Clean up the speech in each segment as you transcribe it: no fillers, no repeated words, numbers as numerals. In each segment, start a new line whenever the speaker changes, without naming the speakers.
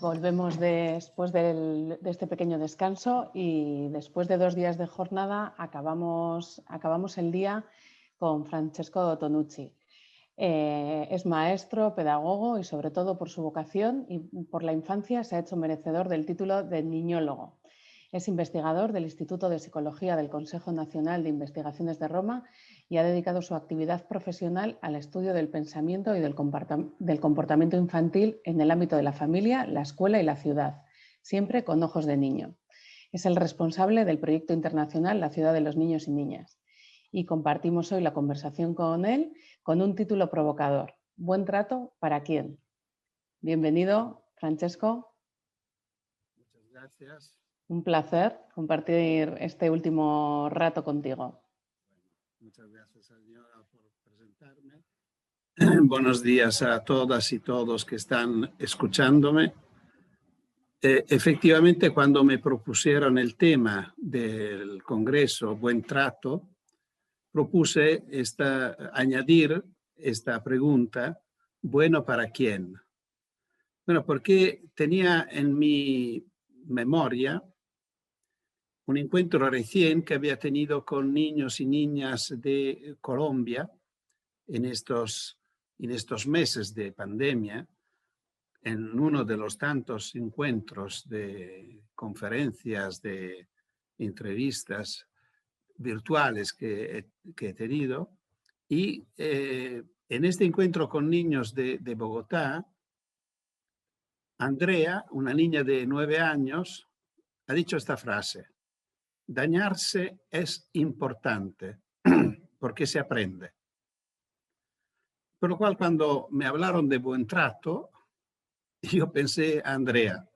Volvemos después de este pequeño descanso y después de 2 días de jornada acabamos el día con Francesco Tonucci. Es maestro, pedagogo y sobre todo por su vocación y por la infancia se ha hecho merecedor del título de niñólogo. Es investigador del Instituto de Psicología del Consejo Nacional de Investigaciones de Roma y ha dedicado su actividad profesional al estudio del pensamiento y del comportamiento infantil en el ámbito de la familia, la escuela y la ciudad, siempre con ojos de niño. Es el responsable del proyecto internacional La Ciudad de los Niños y Niñas. Y compartimos hoy la conversación con él con un título provocador: ¿Buen trato para quién? Bienvenido, Francesco.
Muchas gracias.
Un placer compartir este último rato contigo.
Muchas gracias, señora, por presentarme. Buenos días a todas y todos que están escuchándome. Efectivamente, cuando me propusieron el tema del Congreso Buen Trato, propuse añadir esta pregunta: ¿bueno para quién? Bueno, porque tenía en mi memoria un encuentro recién que había tenido con niños y niñas de Colombia en estos meses de pandemia, en uno de los tantos encuentros de conferencias, de entrevistas virtuales que he tenido. Y en este encuentro con niños de Bogotá, Andrea, una niña de 9 años, ha dicho esta frase: dañarse es importante porque se aprende. Por lo cual, cuando me hablaron de buen trato, yo pensé a Andrea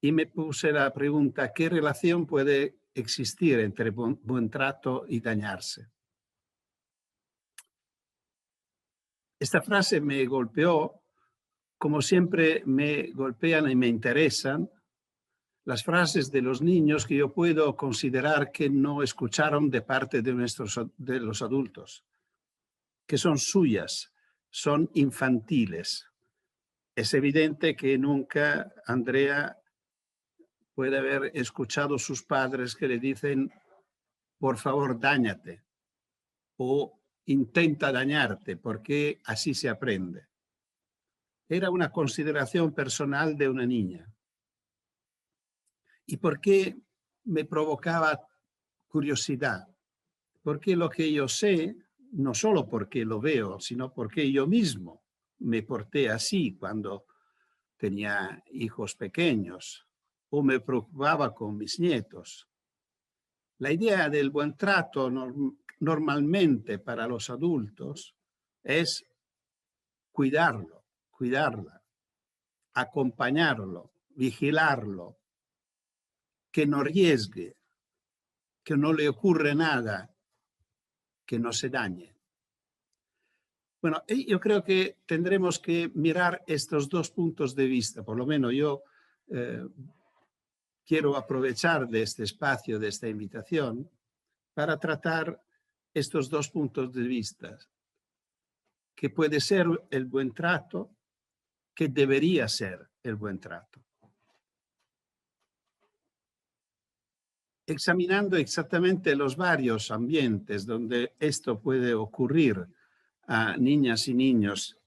y me puse la pregunta: ¿qué relación puede existir entre buen trato y dañarse? Esta frase me golpeó, como siempre me golpean y me interesan las frases de los niños que yo puedo considerar que no escucharon de parte de los adultos, que son suyas, son infantiles. Es evidente que nunca Andrea puede haber escuchado a sus padres que le dicen: por favor, dáñate, o intenta dañarte, porque así se aprende. Era una consideración personal de una niña. ¿Y por qué me provocaba curiosidad? Porque lo que yo sé, no solo porque lo veo, sino porque yo mismo me porté así cuando tenía hijos pequeños o me preocupaba con mis nietos. La idea del buen trato normalmente para los adultos es cuidarlo, cuidarla, acompañarlo, vigilarlo, que no arriesgue, que no le ocurre nada, que no se dañe. Bueno, yo creo que tendremos que mirar estos dos puntos de vista. Por lo menos yo quiero aprovechar de este espacio, de esta invitación, para tratar estos dos puntos de vista, que puede ser el buen trato, que debería ser el buen trato. Examinando exactamente los varios ambientes donde esto puede ocurrir a niñas y niños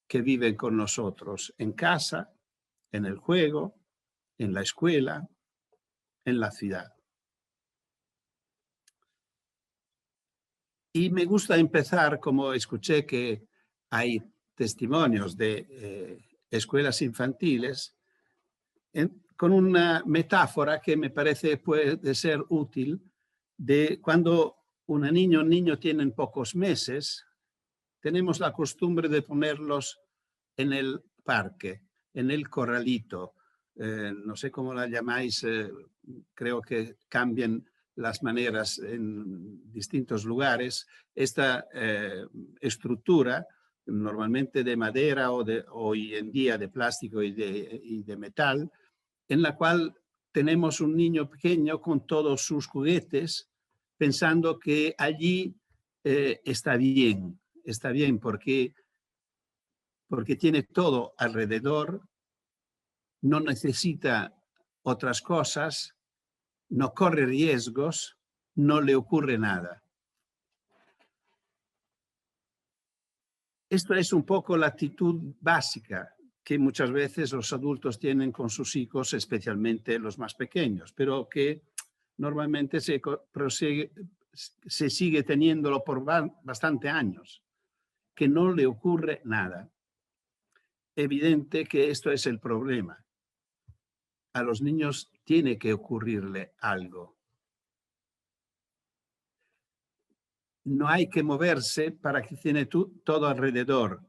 que viven con nosotros: en casa, en el juego, en la escuela, en la ciudad. Y me gusta empezar, como escuché que hay testimonios de escuelas infantiles, con una metáfora que me parece puede ser útil, de cuando un niño tienen pocos meses, tenemos la costumbre de ponerlos en el parque, en el corralito. No sé cómo la llamáis, creo que cambian las maneras en distintos lugares. Esta estructura, normalmente de madera o hoy en día de plástico y de metal, en la cual tenemos un niño pequeño con todos sus juguetes, pensando que allí está bien porque tiene todo alrededor, no necesita otras cosas, no corre riesgos, no le ocurre nada. Esto es un poco la actitud básica que muchas veces los adultos tienen con sus hijos, especialmente los más pequeños, pero que normalmente se sigue teniéndolo por bastante años, que no le ocurre nada. Evidente que esto es el problema. A los niños tiene que ocurrirle algo. No hay que moverse para que tiene todo alrededor.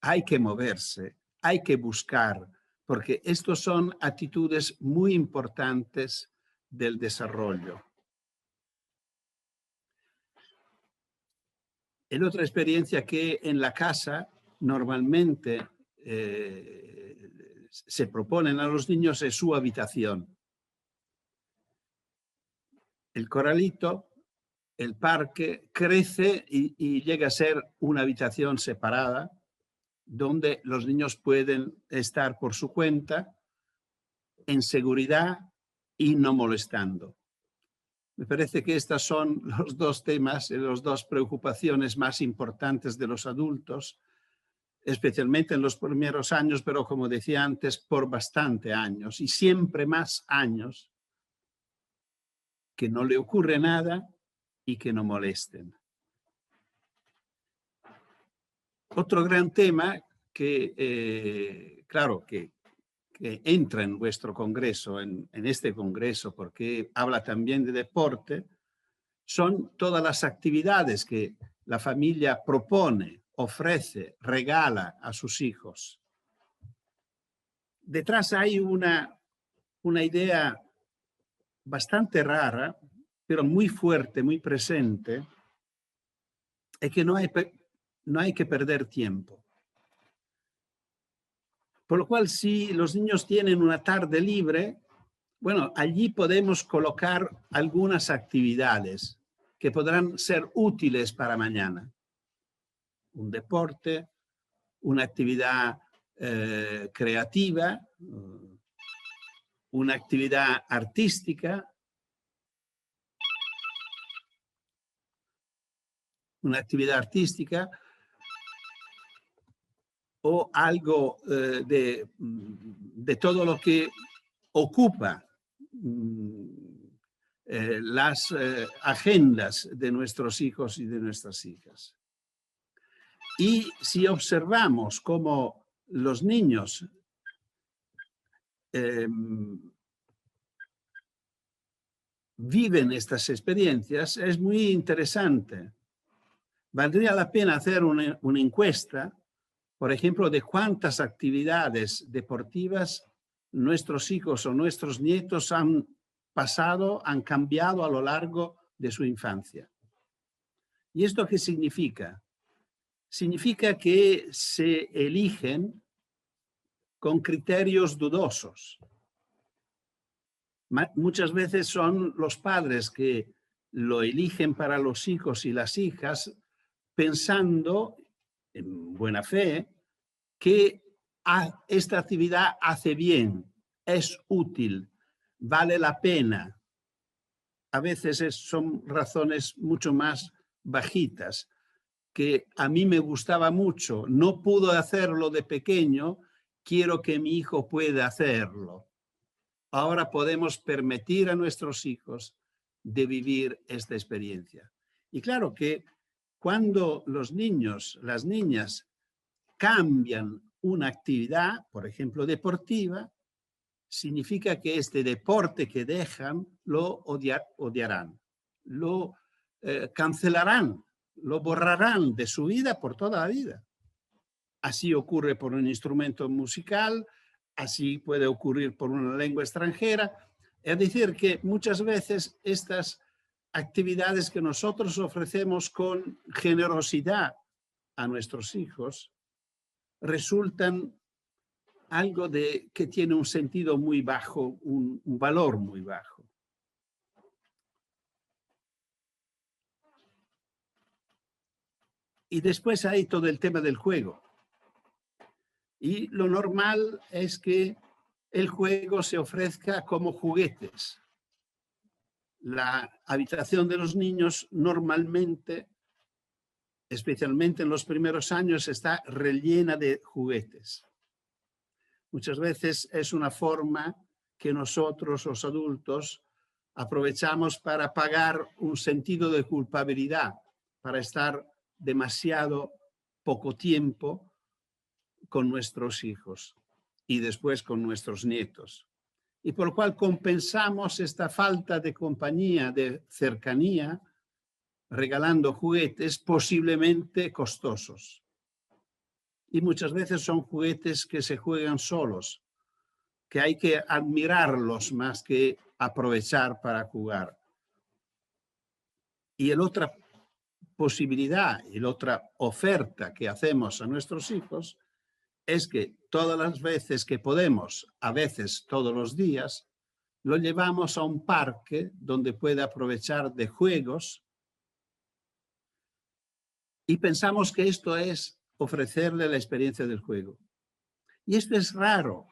Hay que moverse, hay que buscar, porque estos son actitudes muy importantes del desarrollo. En otra experiencia que en la casa normalmente se proponen a los niños es su habitación. El corralito, el parque, crece y llega a ser una habitación separada donde los niños pueden estar por su cuenta, en seguridad y no molestando. Me parece que estos son los dos temas, las dos preocupaciones más importantes de los adultos, especialmente en los primeros años, pero como decía antes, por bastante años y siempre más años, que no le ocurre nada y que no molesten. Otro gran tema que, claro, que entra en vuestro congreso, en este congreso, porque habla también de deporte, son todas las actividades que la familia propone, ofrece, regala a sus hijos. Detrás hay una idea bastante rara, pero muy fuerte, muy presente, es que no hay que perder tiempo. Por lo cual, si los niños tienen una tarde libre, bueno, allí podemos colocar algunas actividades que podrán ser útiles para mañana. Un deporte, una actividad creativa, una actividad artística, o algo de todo lo que ocupa las agendas de nuestros hijos y de nuestras hijas. Y si observamos cómo los niños viven estas experiencias, es muy interesante. Valdría la pena hacer una encuesta, por ejemplo, de cuántas actividades deportivas nuestros hijos o nuestros nietos han pasado, han cambiado a lo largo de su infancia. ¿Y esto qué significa? Significa que se eligen con criterios dudosos. Muchas veces son los padres que lo eligen para los hijos y las hijas pensando, en buena fe, que esta actividad hace bien, es útil, vale la pena. A veces son razones mucho más bajitas, que a mí me gustaba mucho, no pudo hacerlo de pequeño, quiero que mi hijo pueda hacerlo. Ahora podemos permitir a nuestros hijos de vivir esta experiencia. Y claro que cuando los niños, las niñas, cambian una actividad, por ejemplo, deportiva, significa que este deporte que dejan lo odiarán, lo cancelarán, lo borrarán de su vida por toda la vida. Así ocurre por un instrumento musical, así puede ocurrir por una lengua extranjera. Es decir, que muchas veces estas actividades que nosotros ofrecemos con generosidad a nuestros hijos resultan algo que tiene un sentido muy bajo, un valor muy bajo. Y después hay todo el tema del juego. Y lo normal es que el juego se ofrezca como juguetes. La habitación de los niños normalmente, especialmente en los primeros años, está rellena de juguetes. Muchas veces es una forma que nosotros, los adultos, aprovechamos para pagar un sentido de culpabilidad, para estar demasiado poco tiempo con nuestros hijos y después con nuestros nietos. Y por lo cual compensamos esta falta de compañía, de cercanía, regalando juguetes posiblemente costosos. Y muchas veces son juguetes que se juegan solos, que hay que admirarlos más que aprovechar para jugar. Y la otra posibilidad y la otra oferta que hacemos a nuestros hijos es que todas las veces que podemos, a veces todos los días, lo llevamos a un parque donde puede aprovechar de juegos y pensamos que esto es ofrecerle la experiencia del juego. Y esto es raro,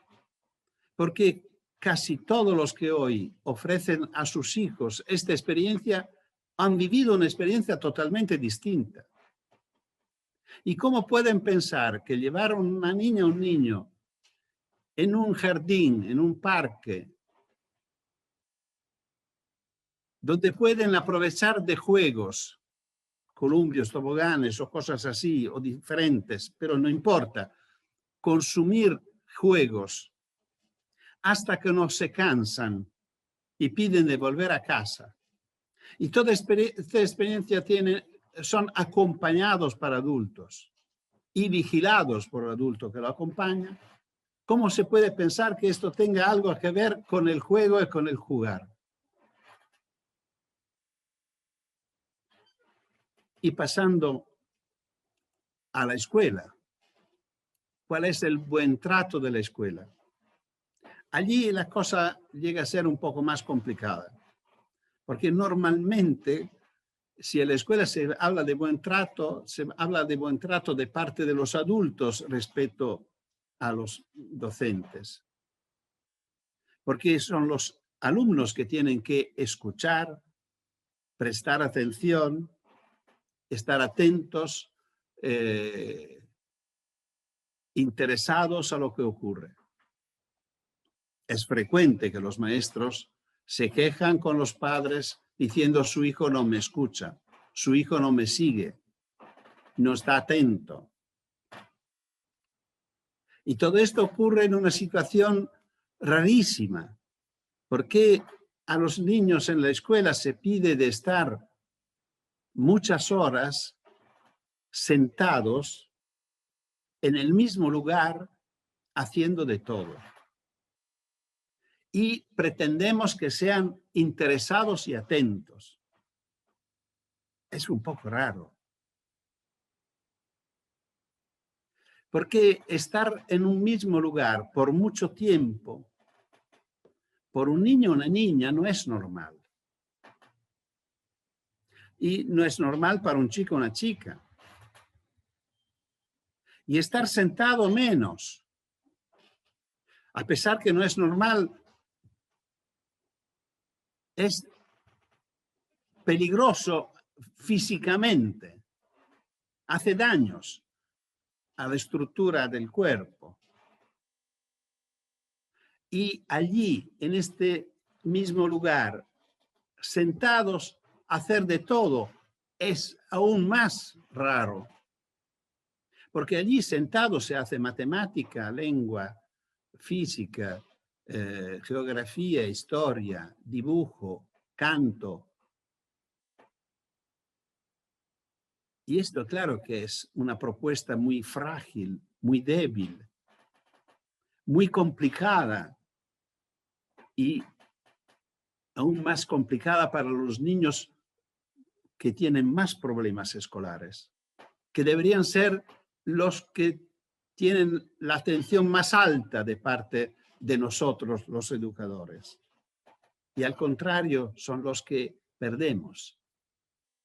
porque casi todos los que hoy ofrecen a sus hijos esta experiencia han vivido una experiencia totalmente distinta. ¿Y cómo pueden pensar que llevar a una niña o un niño en un jardín, en un parque, donde pueden aprovechar de juegos, columpios, toboganes o cosas así, o diferentes, pero no importa, consumir juegos hasta que no se cansan y piden de volver a casa? Y toda esta experiencia son acompañados por adultos y vigilados por el adulto que lo acompaña. ¿Cómo se puede pensar que esto tenga algo que ver con el juego y con el jugar? Y pasando a la escuela, ¿cuál es el buen trato de la escuela? Allí la cosa llega a ser un poco más complicada, porque normalmente, si en la escuela se habla de buen trato, se habla de buen trato de parte de los adultos respecto a los docentes, porque son los alumnos que tienen que escuchar, prestar atención, estar atentos, interesados a lo que ocurre. Es frecuente que los maestros se quejan con los padres diciendo: su hijo no me escucha, su hijo no me sigue, no está atento. Y todo esto ocurre en una situación rarísima, porque a los niños en la escuela se pide de estar muchas horas sentados en el mismo lugar haciendo de todo. Y pretendemos que sean interesados y atentos. Es un poco raro. Porque estar en un mismo lugar por mucho tiempo, por un niño o una niña, no es normal. Y no es normal para un chico o una chica. Y estar sentado menos, a pesar que no es normal, es peligroso físicamente, hace daños a la estructura del cuerpo. Y allí, en este mismo lugar, sentados, hacer de todo, es aún más raro. Porque allí sentado se hace matemática, lengua, física, geografía, historia, dibujo, canto. Y esto, claro que es una propuesta muy frágil, muy débil, muy complicada y aún más complicada para los niños que tienen más problemas escolares, que deberían ser los que tienen la atención más alta de parte de nosotros, los educadores. Y al contrario, son los que perdemos,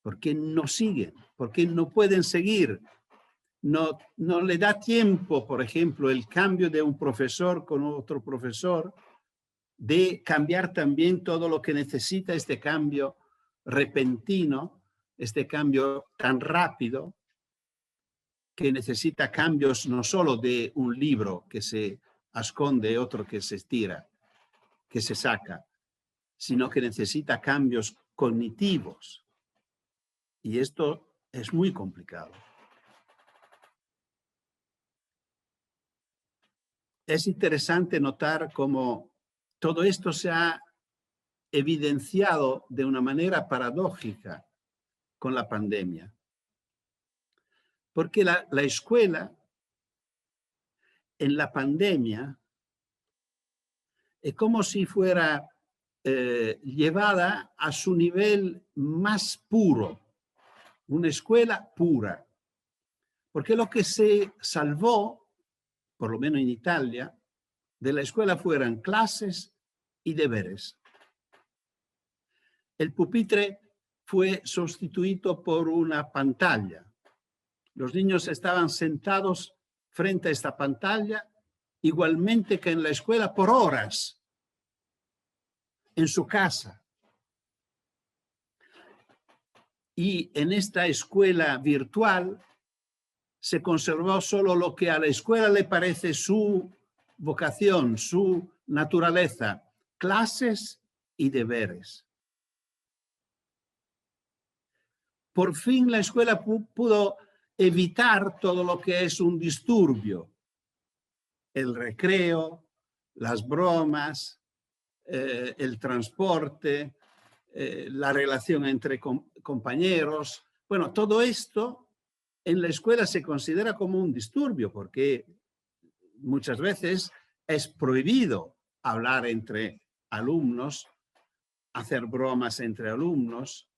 porque no siguen, porque no pueden seguir. No le da tiempo, por ejemplo, el cambio de un profesor con otro profesor, de cambiar también todo lo que necesita este cambio repentino, este cambio tan rápido, que necesita cambios no solo de un libro que se esconde, otro que se estira, que se saca, sino que necesita cambios cognitivos. Y esto es muy complicado. Es interesante notar cómo todo esto se ha evidenciado de una manera paradójica con la pandemia. Porque la escuela en la pandemia es como si fuera llevada a su nivel más puro, una escuela pura. Porque lo que se salvó, por lo menos en Italia, de la escuela fueran clases y deberes. El pupitre fue sustituido por una pantalla. Los niños estaban sentados frente a esta pantalla, igualmente que en la escuela, por horas, en su casa. Y en esta escuela virtual se conservó solo lo que a la escuela le parece su vocación, su naturaleza, clases y deberes. Por fin la escuela pudo evitar todo lo que es un disturbio, el recreo, las bromas, el transporte, la relación entre compañeros. Bueno, todo esto en la escuela se considera como un disturbio porque muchas veces es prohibido hablar entre alumnos, hacer bromas entre alumnos,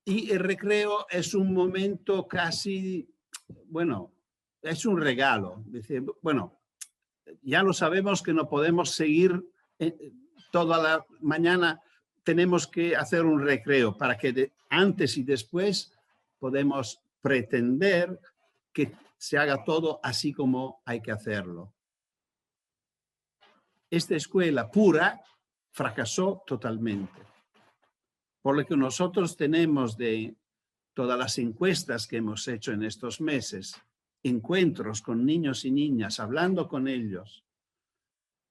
y el recreo es un momento casi, bueno, es un regalo. Dice, bueno, ya lo sabemos que no podemos seguir toda la mañana, tenemos que hacer un recreo para que antes y después podemos pretender que se haga todo así como hay que hacerlo. Esta escuela pura fracasó totalmente. Por lo que nosotros tenemos de todas las encuestas que hemos hecho en estos meses, encuentros con niños y niñas, hablando con ellos,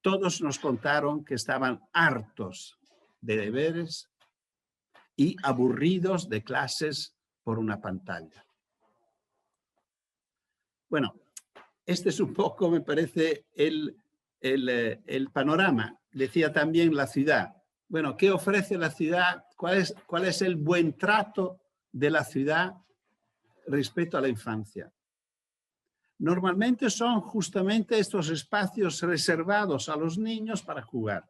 todos nos contaron que estaban hartos de deberes y aburridos de clases por una pantalla. Bueno, este es un poco, me parece, el panorama. Decía también la ciudad. Bueno, ¿qué ofrece la ciudad? ¿Cuál es el buen trato de la ciudad respecto a la infancia? Normalmente son justamente estos espacios reservados a los niños para jugar.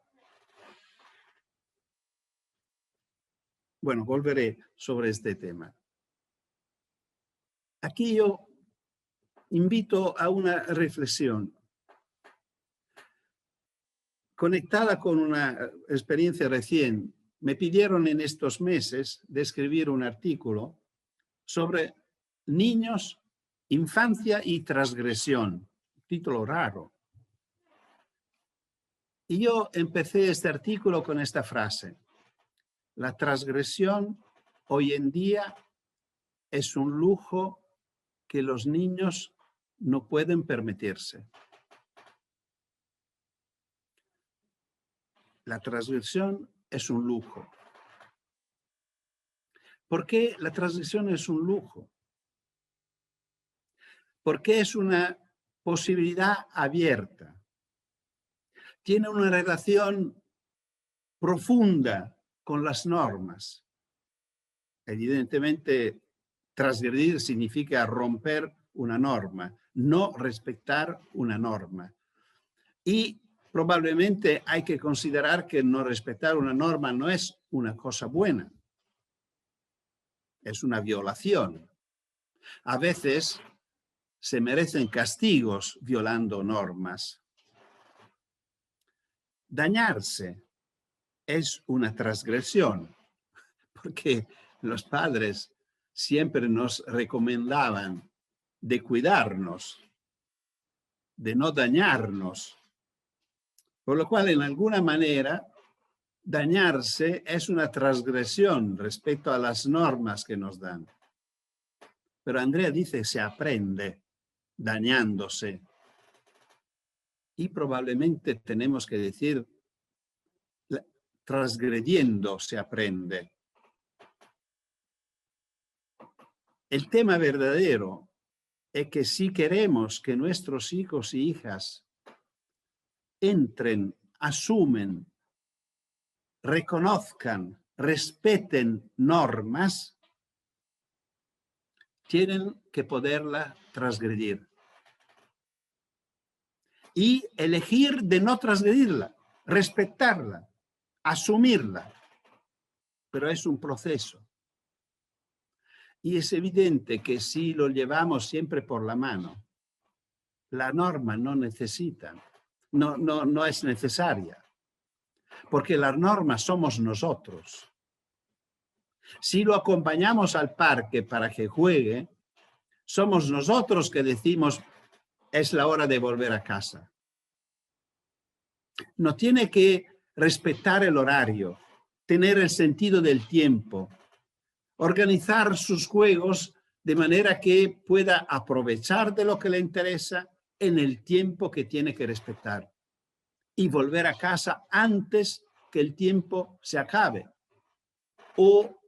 Bueno, volveré sobre este tema. Aquí yo invito a una reflexión conectada con una experiencia recién. Me pidieron en estos meses de escribir un artículo sobre niños, infancia y transgresión. Título raro. Y yo empecé este artículo con esta frase. La transgresión hoy en día es un lujo que los niños no pueden permitirse. La transgresión es un lujo. ¿Por qué la transgresión es un lujo? Porque es una posibilidad abierta. Tiene una relación profunda con las normas. Evidentemente, transgredir significa romper una norma, no respetar una norma. Y probablemente hay que considerar que no respetar una norma no es una cosa buena. Es una violación. A veces se merecen castigos violando normas. Dañarse es una transgresión, porque los padres siempre nos recomendaban de cuidarnos, de no dañarnos, por lo cual en alguna manera dañarse es una transgresión respecto a las normas que nos dan. Pero Andrea dice se aprende dañándose. Y probablemente tenemos que decir transgrediendo se aprende. El tema verdadero es que si queremos que nuestros hijos y hijas entren, asumen, reconozcan, respeten normas, tienen que poderla transgredir. Y elegir de no transgredirla, respetarla, asumirla. Pero es un proceso. Y es evidente que si lo llevamos siempre por la mano, la norma no necesita, no es necesaria. Porque las normas somos nosotros. Si lo acompañamos al parque para que juegue, somos nosotros que decimos es la hora de volver a casa. No tiene que respetar el horario, tener el sentido del tiempo, organizar sus juegos de manera que pueda aprovechar de lo que le interesa en el tiempo que tiene que respetar y volver a casa antes que el tiempo se acabe o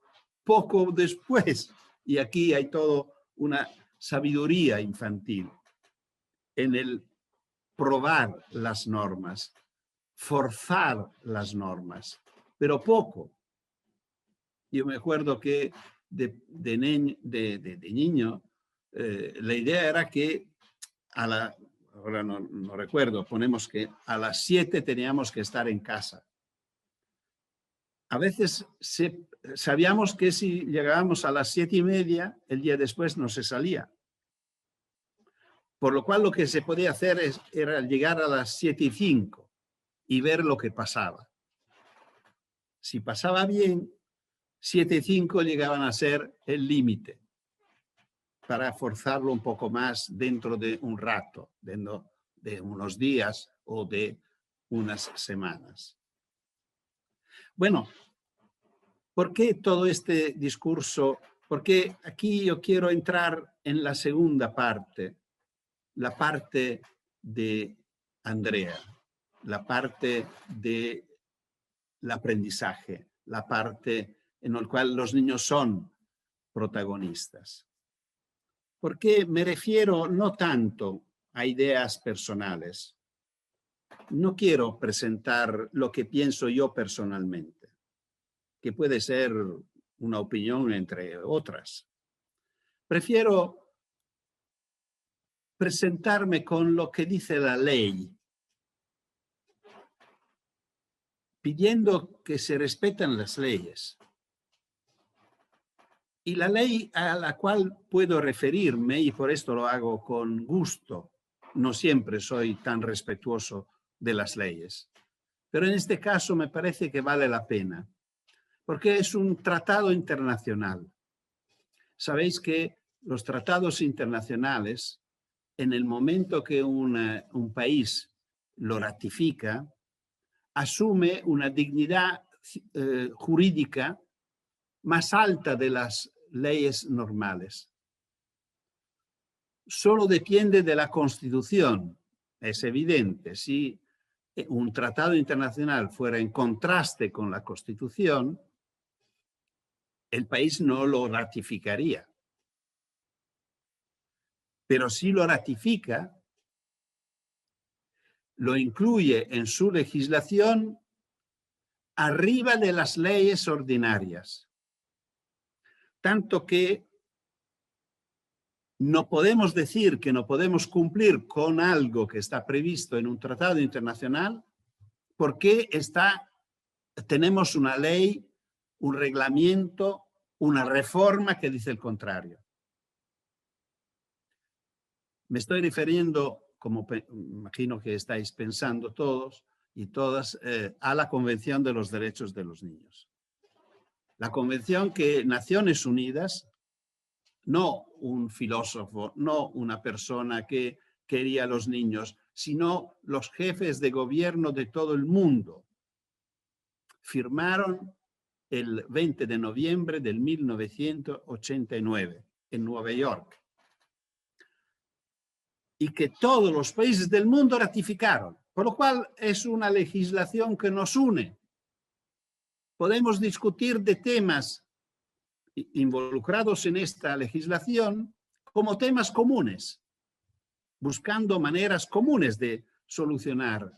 poco después. Y aquí hay toda una sabiduría infantil en el probar las normas, forzar las normas, pero poco. Yo me acuerdo que de niño la idea era que ahora no recuerdo, ponemos que a las 7 teníamos que estar en casa. A veces sabíamos que si llegábamos a las 7:30, el día después no se salía. Por lo cual lo que se podía hacer era llegar a las 7:05 y ver lo que pasaba. Si pasaba bien, 7:05 llegaban a ser el límite para forzarlo un poco más dentro de un rato, dentro de unos días o de unas semanas. Bueno, ¿por qué todo este discurso? Porque aquí yo quiero entrar en la segunda parte, la parte de Andrea, la parte del aprendizaje, la parte en la cual los niños son protagonistas. Porque me refiero no tanto a ideas personales. No quiero presentar lo que pienso yo personalmente, que puede ser una opinión entre otras. Prefiero presentarme con lo que dice la ley, pidiendo que se respeten las leyes. Y la ley a la cual puedo referirme, y por esto lo hago con gusto, no siempre soy tan respetuoso de las leyes, pero en este caso me parece que vale la pena, porque es un tratado internacional. Sabéis que los tratados internacionales, en el momento que un país lo ratifica, asume una dignidad jurídica más alta de las leyes normales. Solo depende de la Constitución, es evidente. Si un tratado internacional fuera en contraste con la Constitución, el país no lo ratificaría. Pero si lo ratifica, lo incluye en su legislación arriba de las leyes ordinarias. Tanto que no podemos decir que no podemos cumplir con algo que está previsto en un tratado internacional porque tenemos una ley, un reglamento, una reforma que dice el contrario. Me estoy refiriendo, como imagino que estáis pensando todos y todas, a la Convención de los Derechos de los Niños. La convención que Naciones Unidas, no un filósofo, no una persona que quería a los niños, sino los jefes de gobierno de todo el mundo, firmaron el 20 de noviembre del 1989 en Nueva York. Y que todos los países del mundo ratificaron, por lo cual es una legislación que nos une. Podemos discutir de temas involucrados en esta legislación como temas comunes, buscando maneras comunes de solucionar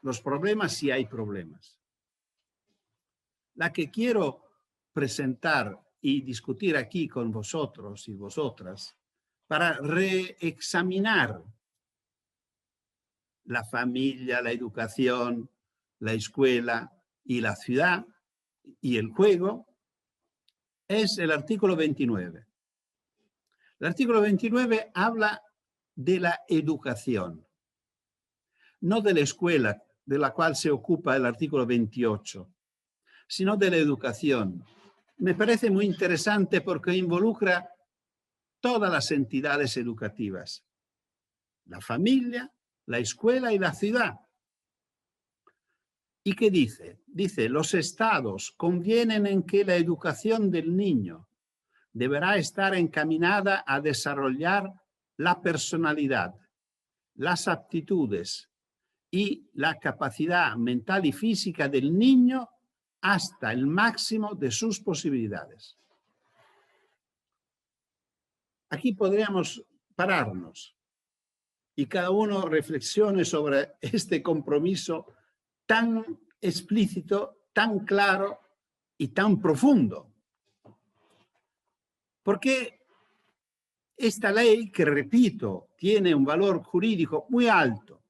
los problemas si hay problemas. La que quiero presentar y discutir aquí con vosotros y vosotras para reexaminar la familia, la educación, la escuela y la ciudad y el juego, es el artículo 29. El artículo 29 habla de la educación, no de la escuela, de la cual se ocupa el artículo 28, sino de la educación. Me parece muy interesante porque involucra todas las entidades educativas, la familia, la escuela y la ciudad. ¿Y qué dice? Dice, los estados convienen en que la educación del niño deberá estar encaminada a desarrollar la personalidad, las aptitudes y la capacidad mental y física del niño hasta el máximo de sus posibilidades. Aquí podríamos pararnos y cada uno reflexione sobre este compromiso tan explícito, tan claro y tan profundo. Porque esta ley, que repito, tiene un valor jurídico muy alto,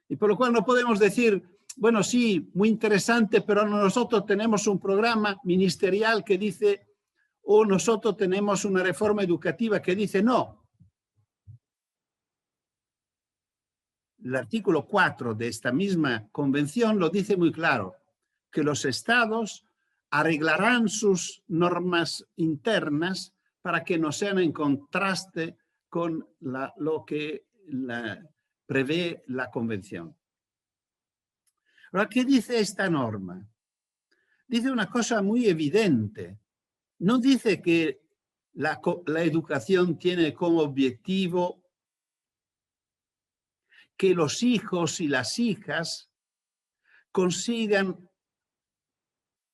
y por lo cual no podemos decir, bueno, sí, muy interesante, pero nosotros tenemos un programa ministerial que dice, o nosotros tenemos una reforma educativa que dice no. El artículo 4 de esta misma convención lo dice muy claro, que los estados arreglarán sus normas internas para que no sean en contraste con lo que prevé la convención. Ahora, ¿qué dice esta norma? Dice una cosa muy evidente. No dice que la educación tiene como objetivo que los hijos y las hijas consigan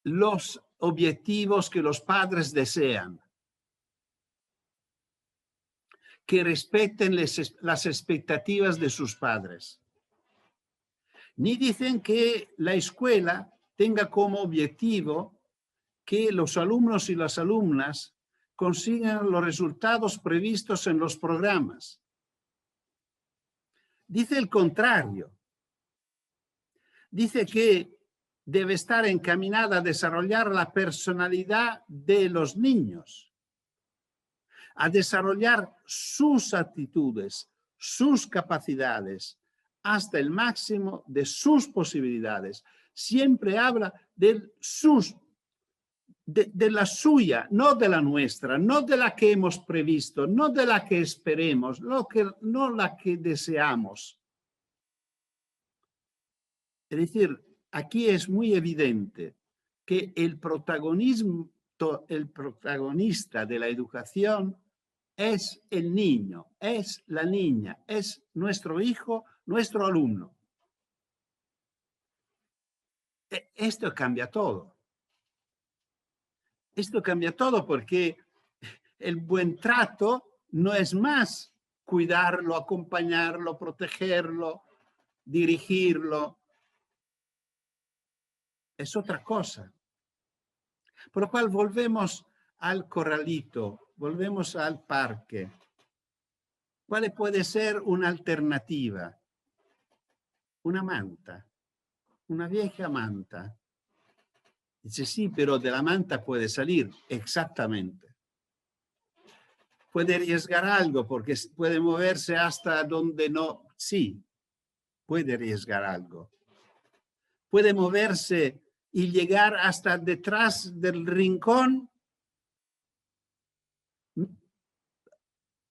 los objetivos que los padres desean, que respeten las expectativas de sus padres. Ni dicen que la escuela tenga como objetivo que los alumnos y las alumnas consigan los resultados previstos en los programas. Dice el contrario. Dice que debe estar encaminada a desarrollar la personalidad de los niños, a desarrollar sus actitudes, sus capacidades, hasta el máximo de sus posibilidades. Siempre habla de la suya, no de la nuestra, no de la que hemos previsto, no de la que esperemos, no la que deseamos. Es decir, aquí es muy evidente que el protagonista de la educación es el niño, es la niña, es nuestro hijo, nuestro alumno. Esto cambia todo. Esto cambia todo porque el buen trato no es más cuidarlo, acompañarlo, protegerlo, dirigirlo. Es otra cosa. Por lo cual volvemos al corralito, volvemos al parque. ¿Cuál puede ser una alternativa? Una manta, una vieja manta. Dice, sí, pero de la manta puede salir. Exactamente. puede arriesgar algo porque puede moverse hasta donde no, sí, puede arriesgar algo. Puede moverse y llegar hasta detrás del rincón,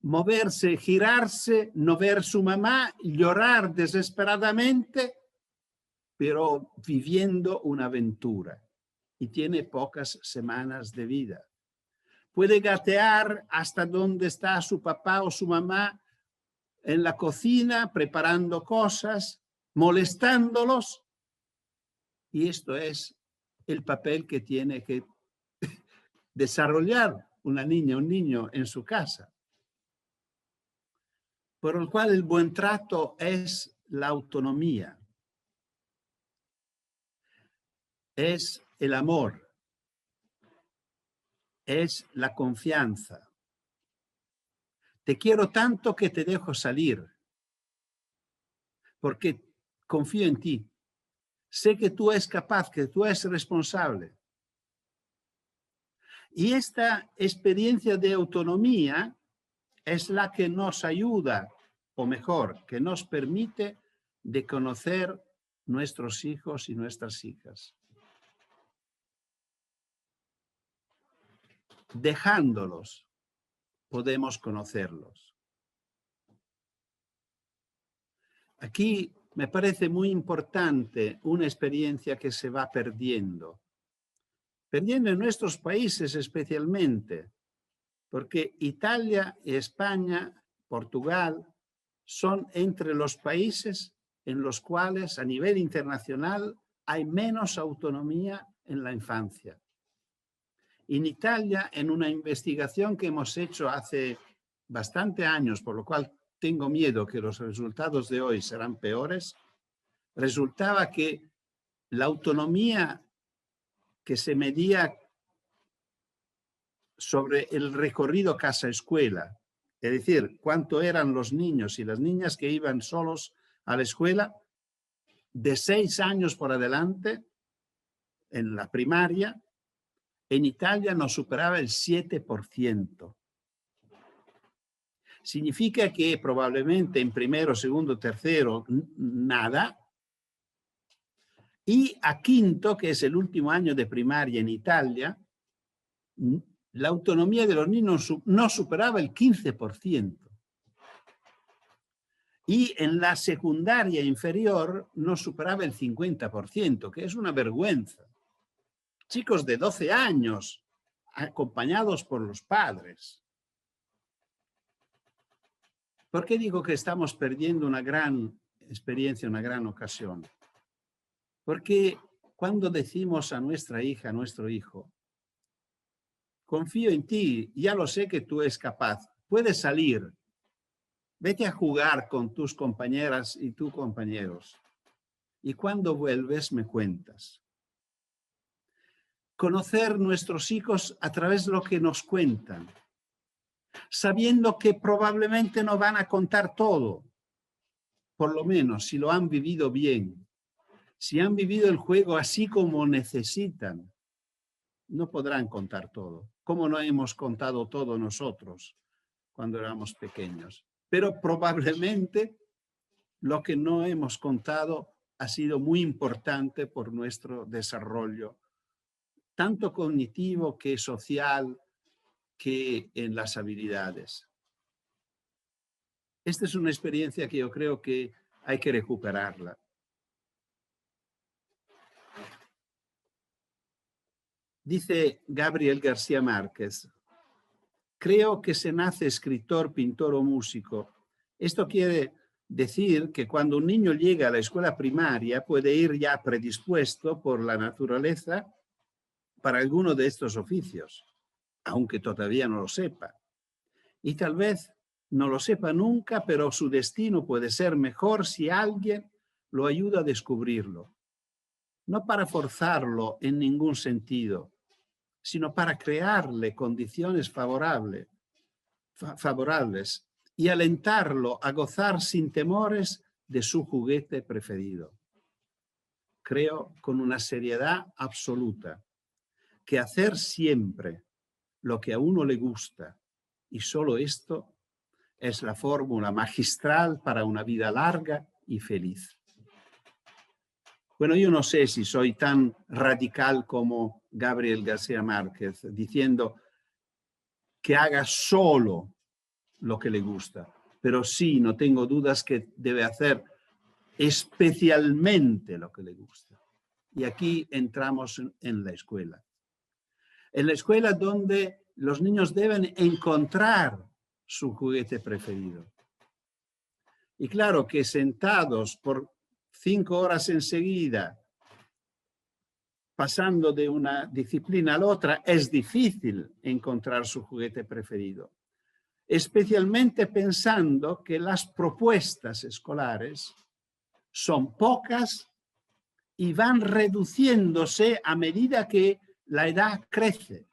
moverse, girarse, no ver su mamá, llorar desesperadamente, pero viviendo una aventura y tiene pocas semanas de vida. Puede gatear hasta donde está su papá o su mamá en la cocina preparando cosas, molestándolos, y esto es el papel que tiene que desarrollar una niña, un niño en su casa. Por lo cual el buen trato es la autonomía, es el amor, es la confianza. Te quiero tanto que te dejo salir, porque confío en ti. Sé que tú eres capaz, que tú eres responsable. Y esta experiencia de autonomía es la que nos ayuda, o mejor, que nos permite de conocer nuestros hijos y nuestras hijas. Dejándolos, podemos conocerlos. Aquí me parece muy importante una experiencia que se va perdiendo en nuestros países especialmente, porque Italia y España, Portugal, son entre los países en los cuales a nivel internacional hay menos autonomía en la infancia. En Italia, en una investigación que hemos hecho hace bastante años, por lo cual tengo miedo que los resultados de hoy serán peores, resultaba que la autonomía que se medía sobre el recorrido casa-escuela, es decir, cuánto eran los niños y las niñas que iban solos a la escuela, de 6 años por adelante, en la primaria, en Italia no superaba el 7%. Significa que probablemente en primero, segundo, tercero, nada. Y a quinto, que es el último año de primaria en Italia, la autonomía de los niños no superaba el 15%. Y en la secundaria inferior no superaba el 50%, que es una vergüenza. Chicos de 12 años, acompañados por los padres. ¿Por qué digo que estamos perdiendo una gran experiencia, una gran ocasión? Porque cuando decimos a nuestra hija, a nuestro hijo, confío en ti, ya lo sé que tú eres capaz, puedes salir, vete a jugar con tus compañeras y tus compañeros, y cuando vuelves me cuentas. Conocer nuestros hijos a través de lo que nos cuentan, sabiendo que probablemente no van a contar todo, por lo menos si lo han vivido bien, si han vivido el juego así como necesitan, no podrán contar todo, como no hemos contado todo nosotros cuando éramos pequeños. Pero probablemente lo que no hemos contado ha sido muy importante por nuestro desarrollo, tanto cognitivo que social, que en las habilidades. Esta es una experiencia que yo creo que hay que recuperarla. Dice Gabriel García Márquez, creo que se nace escritor, pintor o músico. Esto quiere decir que cuando un niño llega a la escuela primaria puede ir ya predispuesto por la naturaleza para alguno de estos oficios, aunque todavía no lo sepa. Y tal vez no lo sepa nunca, pero su destino puede ser mejor si alguien lo ayuda a descubrirlo. No para forzarlo en ningún sentido, sino para crearle condiciones favorables y alentarlo a gozar sin temores de su juguete preferido. Creo con una seriedad absoluta que hacer siempre lo que a uno le gusta Y solo esto es la fórmula magistral para una vida larga y feliz. Bueno, yo no sé si soy tan radical como Gabriel García Márquez, diciendo que haga solo lo que le gusta, pero sí, no tengo dudas que debe hacer especialmente lo que le gusta. Y aquí entramos en la escuela. En la escuela donde los niños deben encontrar su juguete preferido. Y claro que sentados por 5 horas enseguida, pasando de una disciplina a la otra, es difícil encontrar su juguete preferido. Especialmente pensando que las propuestas escolares son pocas y van reduciéndose a medida que la edad crece.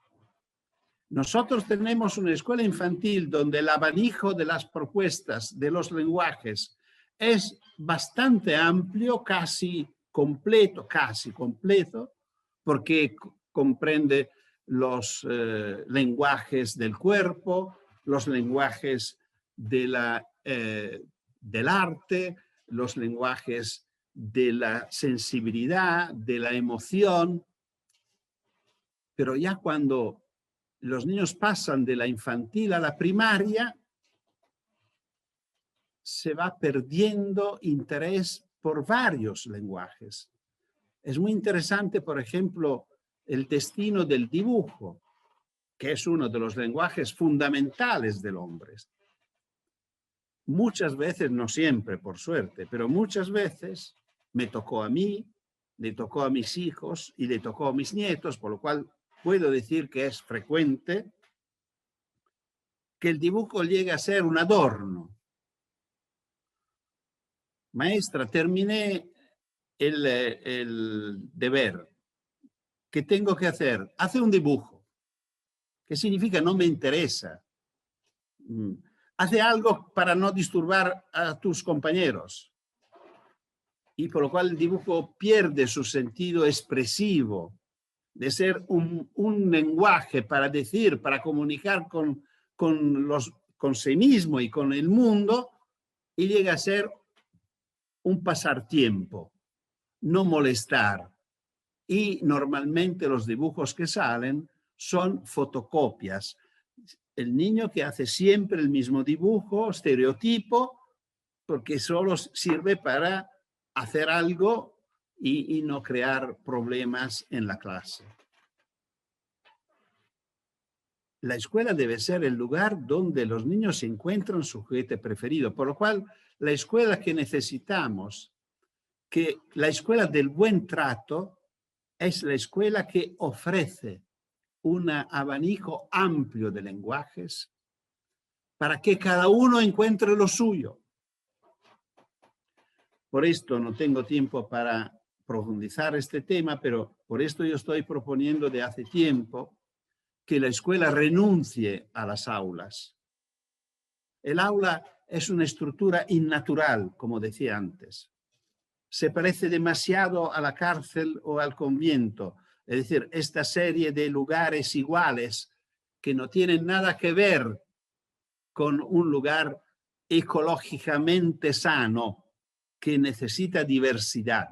Nosotros tenemos una escuela infantil donde el abanico de las propuestas de los lenguajes es bastante amplio, casi completo, porque comprende los lenguajes del cuerpo, los lenguajes del arte, los lenguajes de la sensibilidad, de la emoción. Pero ya cuando los niños pasan de la infantil a la primaria, se va perdiendo interés por varios lenguajes. Es muy interesante, por ejemplo, el destino del dibujo, que es uno de los lenguajes fundamentales del hombre. Muchas veces, no siempre por suerte, pero muchas veces me tocó a mí, le tocó a mis hijos y le tocó a mis nietos, por lo cual puedo decir que es frecuente que el dibujo llegue a ser un adorno. Maestra, terminé el deber. ¿Qué tengo que hacer? Hace un dibujo. ¿Qué significa? No me interesa. Hace algo para no disturbar a tus compañeros. Y por lo cual el dibujo pierde su sentido expresivo de ser un lenguaje para decir, para comunicar con sí mismo y con el mundo, y llega a ser un pasatiempo, no molestar. Y normalmente los dibujos que salen son fotocopias. El niño que hace siempre el mismo dibujo, estereotipo, porque solo sirve para hacer algo y no crear problemas en la clase. La escuela debe ser el lugar donde los niños encuentran su juguete preferido, por lo cual la escuela que necesitamos, que la escuela del buen trato, es la escuela que ofrece un abanico amplio de lenguajes para que cada uno encuentre lo suyo. Por esto no tengo tiempo para profundizar este tema, pero por esto yo estoy proponiendo de hace tiempo que la escuela renuncie a las aulas. El aula es una estructura innatural, como decía antes. Se parece demasiado a la cárcel o al convento. Es decir, esta serie de lugares iguales que no tienen nada que ver con un lugar ecológicamente sano que necesita diversidad.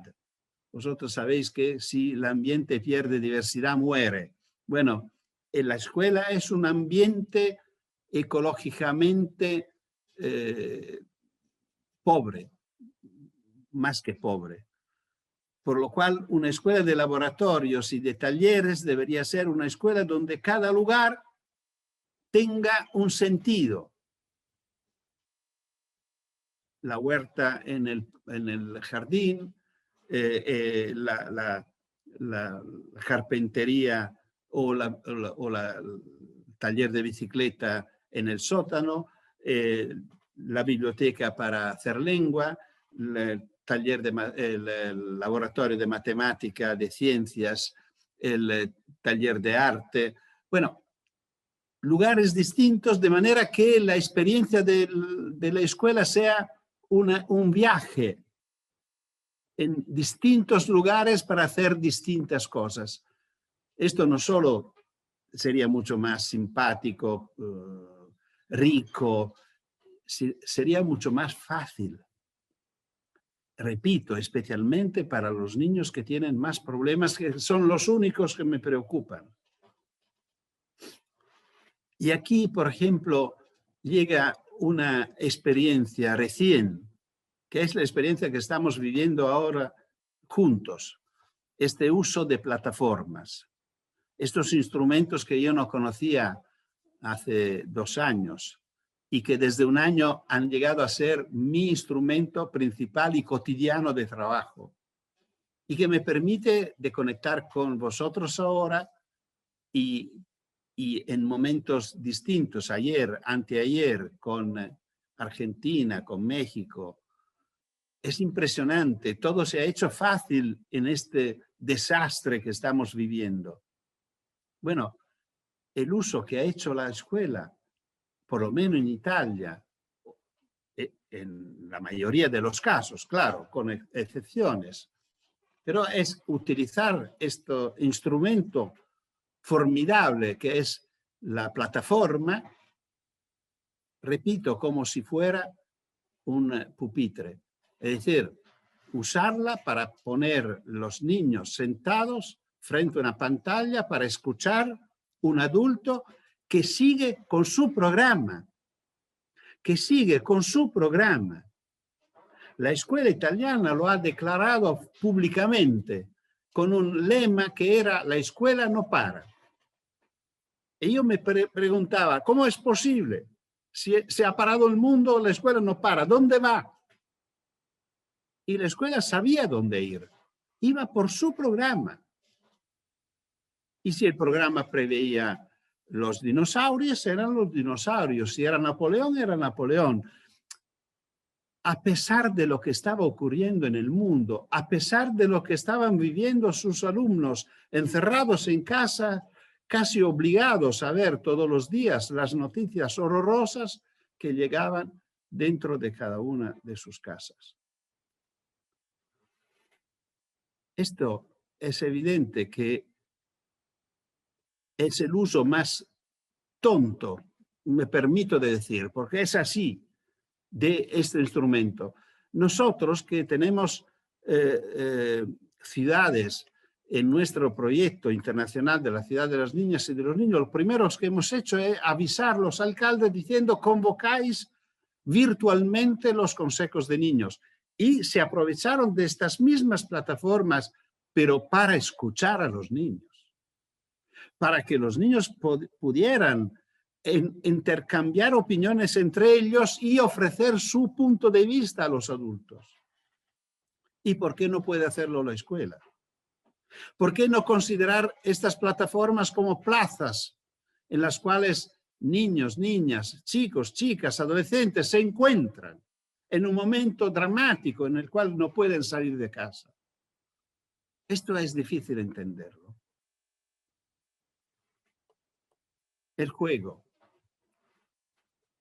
Vosotros sabéis que si el ambiente pierde diversidad, muere. Bueno, en la escuela es un ambiente ecológicamente pobre, más que pobre. Por lo cual, una escuela de laboratorios y de talleres debería ser una escuela donde cada lugar tenga un sentido. La huerta en el jardín, la carpintería o el taller de bicicleta en el sótano, la biblioteca para hacer lengua, el laboratorio de matemática, de ciencias, el taller de arte. Bueno, lugares distintos de manera que la experiencia de la escuela sea un viaje en distintos lugares para hacer distintas cosas. Esto no solo sería mucho más simpático rico, sería mucho más fácil. Repito, especialmente para los niños que tienen más problemas, que son los únicos que me preocupan. Y aquí, por ejemplo, llega una experiencia recién, que es la experiencia que estamos viviendo ahora juntos. Este uso de plataformas. Estos instrumentos que yo no conocía hace 2 años y que desde 1 año han llegado a ser mi instrumento principal y cotidiano de trabajo y que me permite de conectar con vosotros ahora y en momentos distintos, ayer, anteayer, con Argentina, con México. Es impresionante, todo se ha hecho fácil en este desastre que estamos viviendo. Bueno, el uso que ha hecho la escuela, por lo menos en Italia, en la mayoría de los casos, claro, con excepciones, pero es utilizar este instrumento formidable que es la plataforma, repito, como si fuera un pupitre. Es decir, usarla para poner los niños sentados frente a una pantalla para escuchar un adulto que sigue con su programa, La escuela italiana lo ha declarado públicamente con un lema que era la escuela no para. Y yo me preguntaba, ¿cómo es posible? Si se ha parado el mundo, la escuela no para. ¿Dónde va? Y la escuela sabía dónde ir. Iba por su programa. Y si el programa preveía los dinosaurios, eran los dinosaurios. Si era Napoleón, era Napoleón. A pesar de lo que estaba ocurriendo en el mundo, a pesar de lo que estaban viviendo sus alumnos encerrados en casa, casi obligados a ver todos los días las noticias horrorosas que llegaban dentro de cada una de sus casas. Esto es evidente que es el uso más tonto, me permito de decir, porque es así, de este instrumento. Nosotros que tenemos ciudades en nuestro proyecto internacional de la ciudad de las niñas y de los niños, lo primero que hemos hecho es avisar a los alcaldes diciendo convocáis virtualmente los consejos de niños y se aprovecharon de estas mismas plataformas, pero para escuchar a los niños, para que los niños pudieran intercambiar opiniones entre ellos y ofrecer su punto de vista a los adultos. ¿Y por qué no puede hacerlo la escuela? ¿Por qué no considerar estas plataformas como plazas en las cuales niños, niñas, chicos, chicas, adolescentes se encuentran en un momento dramático en el cual no pueden salir de casa? Esto es difícil entenderlo. El juego.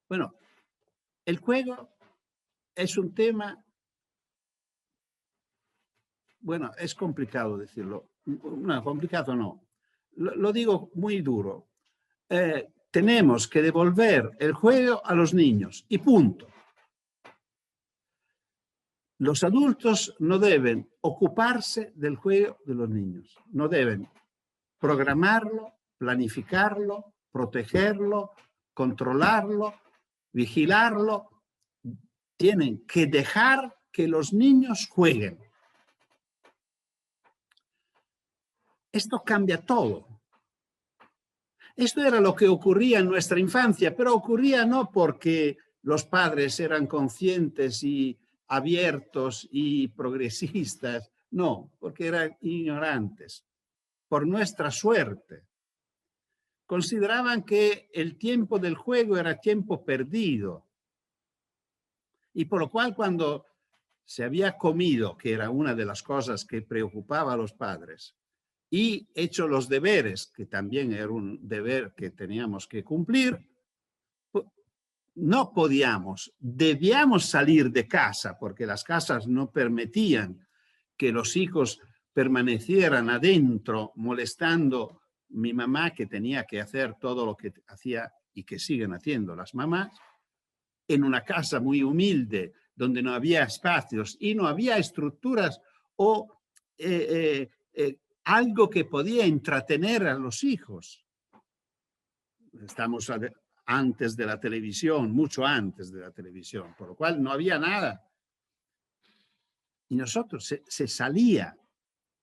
Bueno, el juego es un tema, bueno, es complicado decirlo. No, complicado no. Lo digo muy duro. Tenemos que devolver el juego a los niños y punto. Los adultos no deben ocuparse del juego de los niños. No deben programarlo, planificarlo, protegerlo, controlarlo, vigilarlo. Tienen que dejar que los niños jueguen. Esto cambia todo. Esto era lo que ocurría en nuestra infancia, pero ocurría no porque los padres eran conscientes y abiertos y progresistas, no, porque eran ignorantes. Por nuestra suerte. Consideraban que el tiempo del juego era tiempo perdido. Y por lo cual cuando se había comido, que era una de las cosas que preocupaba a los padres, y hecho los deberes, que también era un deber que teníamos que cumplir, no podíamos, debíamos salir de casa, porque las casas no permitían que los hijos permanecieran adentro molestando a mi mamá, que tenía que hacer todo lo que hacía y que siguen haciendo las mamás, en una casa muy humilde, donde no había espacios y no había estructuras o algo que podía entretener a los hijos. Estamos antes de la televisión, mucho antes de la televisión, por lo cual no había nada. Y nosotros se salía,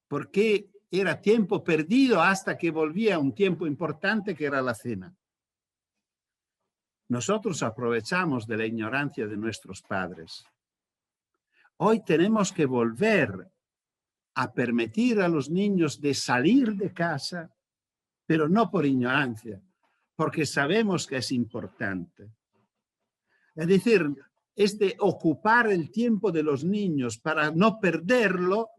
porque era tiempo perdido hasta que volvía un tiempo importante que era la cena. Nosotros aprovechamos de la ignorancia de nuestros padres. Hoy tenemos que volver a permitir a los niños de salir de casa, pero no por ignorancia, porque sabemos que es importante. Es decir, ocupar el tiempo de los niños para no perderlo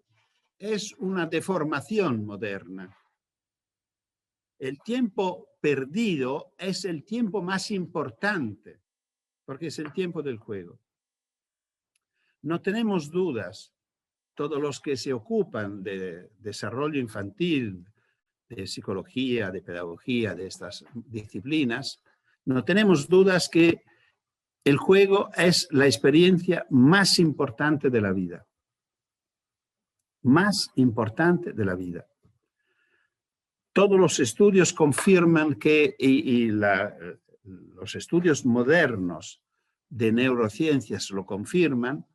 es una deformación moderna. El tiempo perdido es el tiempo más importante, porque es el tiempo del juego. No tenemos dudas, todos los que se ocupan de desarrollo infantil, de psicología, de pedagogía, de estas disciplinas, no tenemos dudas que el juego es la experiencia más importante de la vida. Más importante de la vida. Todos los estudios confirman que, los estudios modernos de neurociencias lo confirman,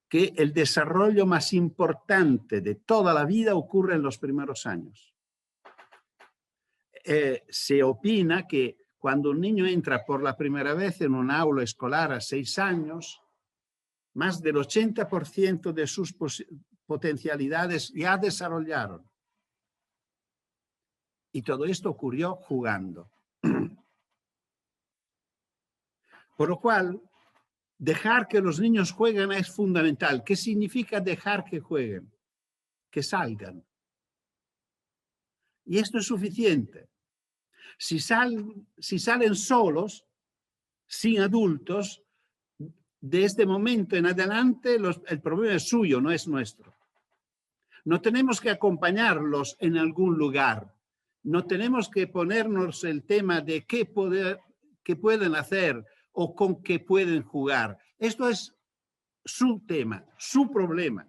que el desarrollo más importante de toda la vida ocurre en los primeros años. Se opina que cuando un niño entra por la primera vez en un aula escolar a 6 años, más del 80% de sus potencialidades ya desarrollaron. Y todo esto ocurrió jugando. Por lo cual, dejar que los niños jueguen es fundamental. ¿Qué significa dejar que jueguen? Que salgan. Y esto es suficiente. Si salen solos, sin adultos, de este momento en adelante el problema es suyo, no es nuestro. No tenemos que acompañarlos en algún lugar. No tenemos que ponernos el tema de qué pueden hacer o con qué pueden jugar. Esto es su tema, su problema.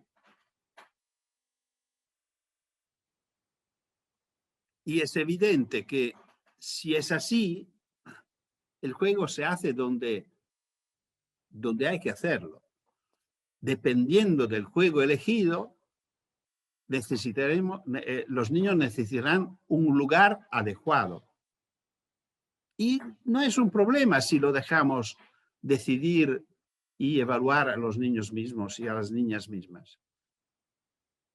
Y es evidente que si es así, el juego se hace donde hay que hacerlo. Dependiendo del juego elegido, los niños necesitarán un lugar adecuado. Y no es un problema si lo dejamos decidir y evaluar a los niños mismos y a las niñas mismas.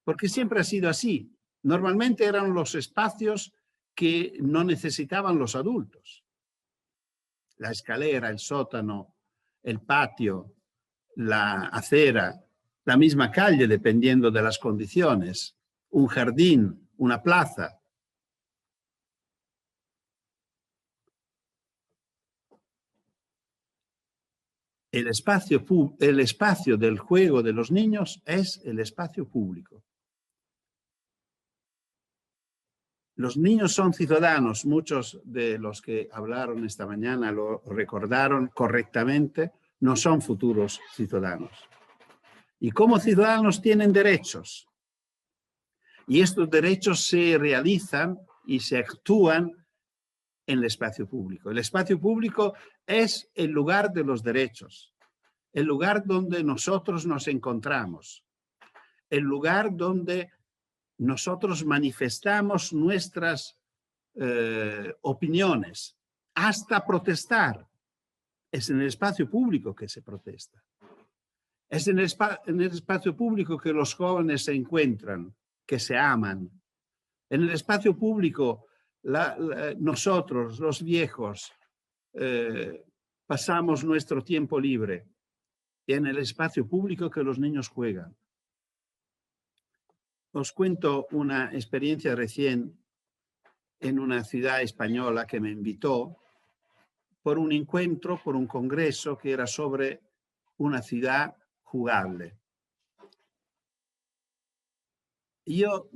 Porque siempre ha sido así. Normalmente eran los espacios que no necesitaban los adultos. La escalera, el sótano, el patio, la acera, la misma calle, dependiendo de las condiciones, un jardín, una plaza. El espacio del juego de los niños es el espacio público. Los niños son ciudadanos, muchos de los que hablaron esta mañana lo recordaron correctamente, no son futuros ciudadanos. Y como ciudadanos tienen derechos. Y estos derechos se realizan y se actúan en el espacio público. El espacio público es el lugar de los derechos, el lugar donde nosotros nos encontramos, el lugar donde nosotros manifestamos nuestras opiniones, hasta protestar. Es en el espacio público que se protesta. Es en el espacio público que los jóvenes se encuentran, que se aman. En el espacio público, nosotros, los viejos, pasamos nuestro tiempo libre. Y en el espacio público que los niños juegan. Os cuento una experiencia recién en una ciudad española que me invitó por un encuentro, por un congreso que era sobre una ciudad jugable. Y yo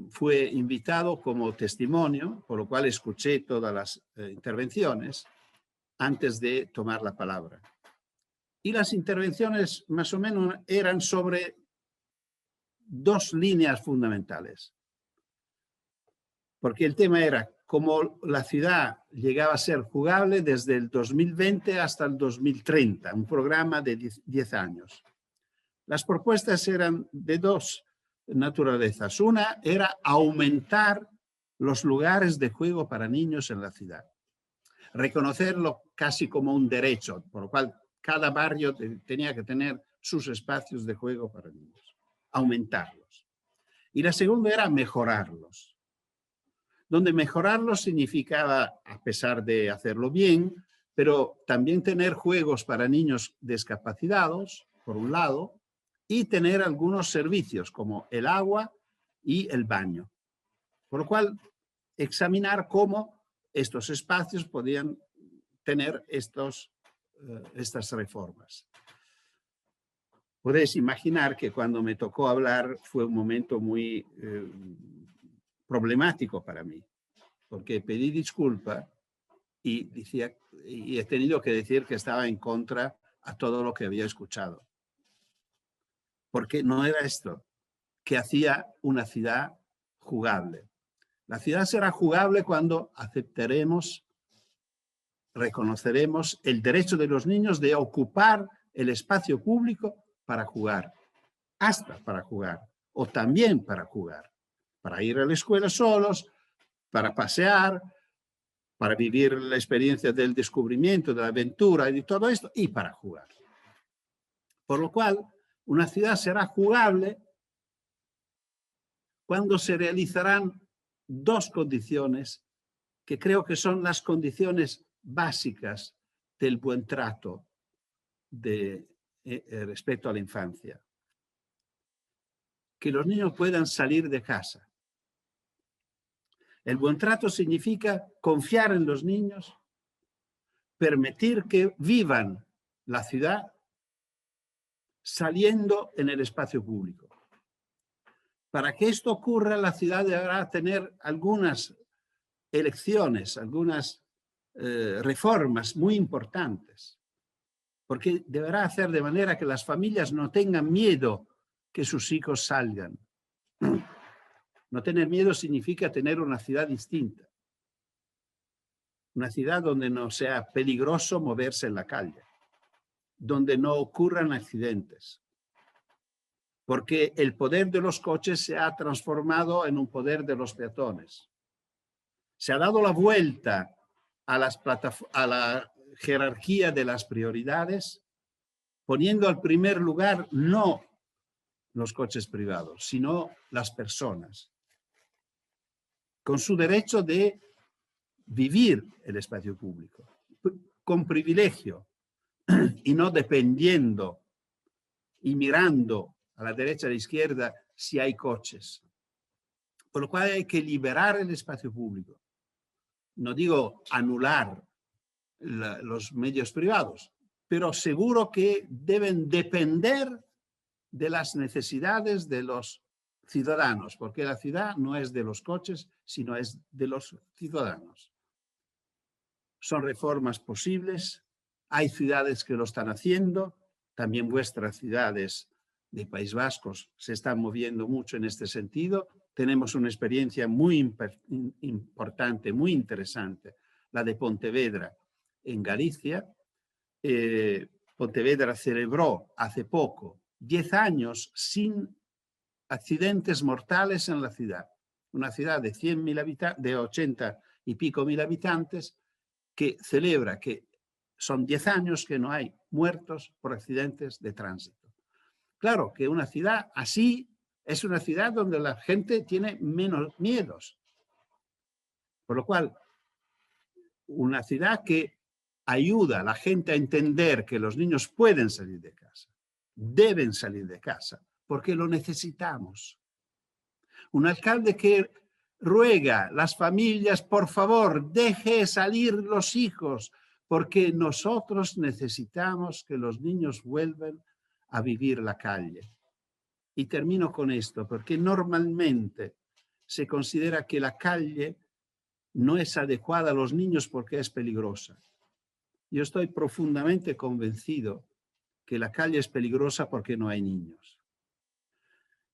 fui invitado como testimonio, por lo cual escuché todas las intervenciones, antes de tomar la palabra. Y las intervenciones más o menos eran sobre dos líneas fundamentales. Porque el tema era cómo la ciudad llegaba a ser jugable desde el 2020 hasta el 2030, un programa de 10 años. Las propuestas eran de dos naturalezas. Una era aumentar los lugares de juego para niños en la ciudad. Reconocerlo casi como un derecho, por lo cual cada barrio tenía que tener sus espacios de juego para niños. Aumentarlos. Y la segunda era mejorarlos. Donde mejorarlos significaba, a pesar de hacerlo bien, pero también tener juegos para niños discapacitados, por un lado, y tener algunos servicios como el agua y el baño. Por lo cual, examinar cómo estos espacios podían tener estas reformas. Podéis imaginar que cuando me tocó hablar fue un momento muy problemático para mí, porque pedí disculpa y he tenido que decir que estaba en contra a todo lo que había escuchado. Porque no era esto que hacía una ciudad jugable. La ciudad será jugable cuando aceptaremos, reconoceremos el derecho de los niños de ocupar el espacio público para jugar, hasta para jugar, o también para jugar, para ir a la escuela solos, para pasear, para vivir la experiencia del descubrimiento, de la aventura y de todo esto, y para jugar. Por lo cual, una ciudad será jugable cuando se realizarán dos condiciones que creo que son las condiciones básicas del buen trato respecto a la infancia. Que los niños puedan salir de casa. El buen trato significa confiar en los niños, permitir que vivan la ciudad saliendo en el espacio público. Para que esto ocurra, la ciudad deberá tener algunas elecciones, algunas reformas muy importantes, porque deberá hacer de manera que las familias no tengan miedo que sus hijos salgan. No tener miedo significa tener una ciudad distinta, una ciudad donde no sea peligroso moverse en la calle, donde no ocurran accidentes, porque el poder de los coches se ha transformado en un poder de los peatones. Se ha dado la vuelta a la jerarquía de las prioridades, poniendo al primer lugar no los coches privados, sino las personas, con su derecho de vivir el espacio público, con privilegio y no dependiendo y mirando a la derecha y a la izquierda si hay coches. Por lo cual hay que liberar el espacio público. No digo anular los medios privados, pero seguro que deben depender de las necesidades de los ciudadanos, porque la ciudad no es de los coches, sino es de los ciudadanos. Son reformas posibles, hay ciudades que lo están haciendo, también vuestras ciudades de País Vasco se están moviendo mucho en este sentido. Tenemos una experiencia muy importante, muy interesante, la de Pontevedra en Galicia. Pontevedra celebró hace poco 10 años sin accidentes mortales en la ciudad. Una ciudad de 100.000 habitantes, de 80 y pico mil habitantes, que celebra que son 10 años que no hay muertos por accidentes de tránsito. Claro que una ciudad así es una ciudad donde la gente tiene menos miedos. Por lo cual, una ciudad que ayuda a la gente a entender que los niños pueden salir de casa, deben salir de casa, porque lo necesitamos. Un alcalde que ruega a las familias, por favor, deje salir los hijos, porque nosotros necesitamos que los niños vuelvan a vivir la calle. Y termino con esto, porque normalmente se considera que la calle no es adecuada a los niños porque es peligrosa. Yo estoy profundamente convencido que la calle es peligrosa porque no hay niños.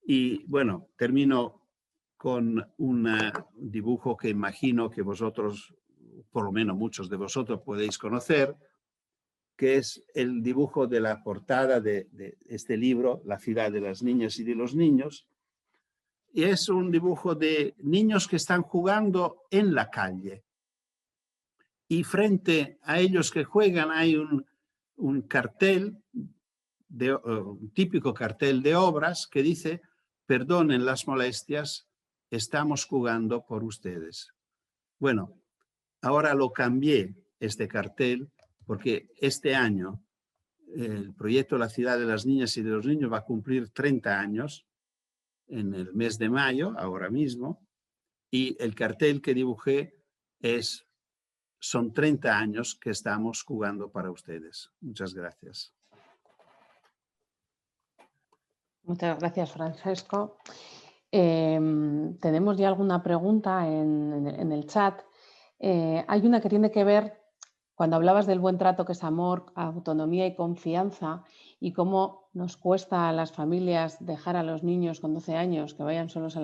Y bueno, termino con un dibujo que imagino que vosotros, por lo menos muchos de vosotros, podéis conocer, que es el dibujo de la portada de este libro, La ciudad de las niñas y de los niños. Y es un dibujo de niños que están jugando en la calle. Y frente a ellos que juegan hay un cartel, un típico cartel de obras que dice: perdonen las molestias, estamos jugando por ustedes. Bueno, ahora lo cambié, este cartel, porque este año el proyecto La ciudad de las niñas y de los niños va a cumplir 30 años en el mes de mayo, ahora mismo, y el cartel que dibujé son 30 años que estamos jugando para ustedes. Muchas gracias.
Muchas gracias, Francesco. Tenemos ya alguna pregunta en el chat. Hay una que tiene que ver, cuando hablabas del buen trato, que es amor, autonomía y confianza, y cómo nos cuesta a las familias dejar a los niños con 12 años que vayan solos a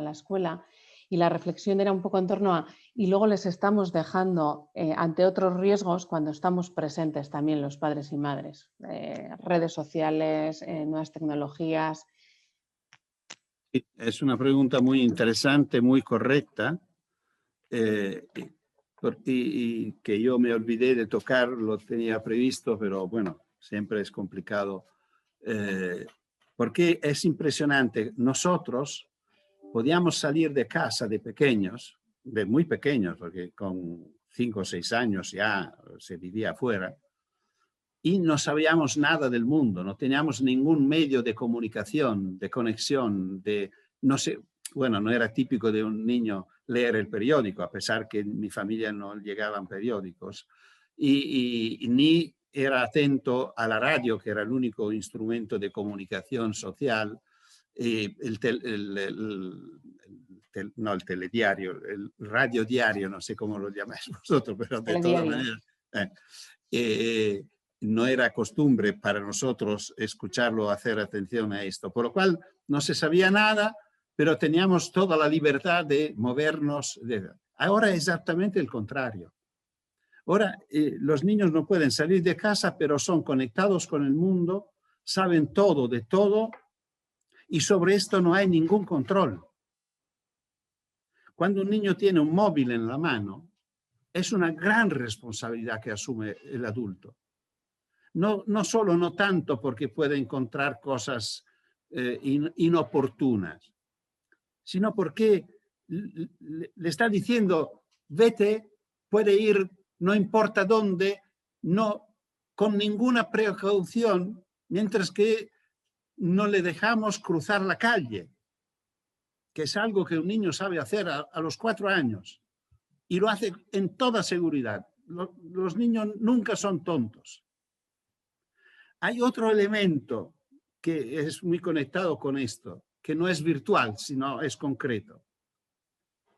la escuela. Y la reflexión era un poco en torno a, y luego les estamos dejando ante otros riesgos cuando estamos presentes también los padres y madres. Redes sociales, nuevas tecnologías.
Es una pregunta muy interesante, muy correcta, y que yo me olvidé de tocar, lo tenía previsto, pero bueno, siempre es complicado, porque es impresionante. Nosotros podíamos salir de casa de pequeños, de muy pequeños, porque con 5 o 6 años ya se vivía afuera, y no sabíamos nada del mundo, no teníamos ningún medio de comunicación, de conexión, no sé, bueno, no era típico de un niño leer el periódico, a pesar que en mi familia no llegaban periódicos, y ni era atento a la radio, que era el único instrumento de comunicación social, el telediario, el radiodiario, no sé cómo lo llamáis vosotros, pero de todas maneras, no era costumbre para nosotros escucharlo, hacer atención a esto, por lo cual no se sabía nada, pero teníamos toda la libertad de movernos. Ahora es exactamente el contrario. Ahora los niños no pueden salir de casa, pero son conectados con el mundo, saben todo de todo, y sobre esto no hay ningún control. Cuando un niño tiene un móvil en la mano, es una gran responsabilidad que asume el adulto. No solo, no tanto porque puede encontrar cosas inoportunas, sino porque le está diciendo: vete, puede ir, no importa dónde, no, con ninguna precaución, mientras que no le dejamos cruzar la calle, que es algo que un niño sabe hacer a los 4 años, y lo hace en toda seguridad. Los niños nunca son tontos. Hay otro elemento que es muy conectado con esto, que no es virtual, sino es concreto.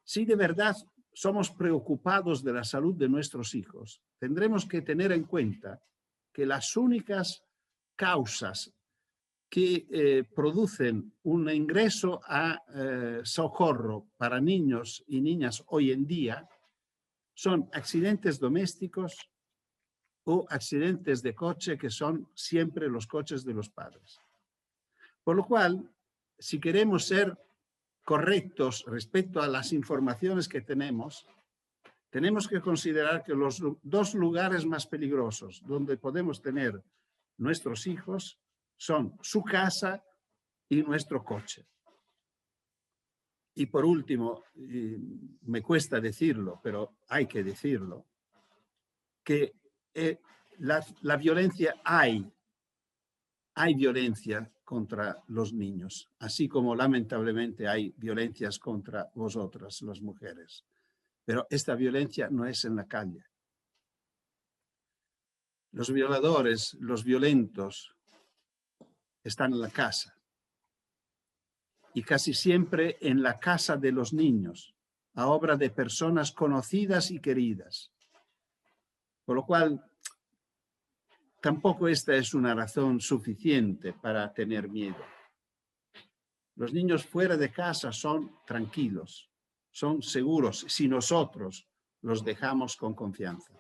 Si de verdad somos preocupados de la salud de nuestros hijos, tendremos que tener en cuenta que las únicas causas que producen un ingreso a socorro para niños y niñas hoy en día son accidentes domésticos o accidentes de coche, que son siempre los coches de los padres. Por lo cual, si queremos ser correctos respecto a las informaciones que tenemos que considerar que los 2 lugares más peligrosos donde podemos tener nuestros hijos son su casa y nuestro coche. Y por último, me cuesta decirlo, pero hay que decirlo, que la violencia hay violencia contra los niños, así como lamentablemente hay violencias contra vosotras, las mujeres. Pero esta violencia no es en la calle. Los violadores, los violentos, están en la casa. Y casi siempre en la casa de los niños, a obra de personas conocidas y queridas. Por lo cual, tampoco esta es una razón suficiente para tener miedo. Los niños fuera de casa son tranquilos, son seguros si nosotros los dejamos con confianza.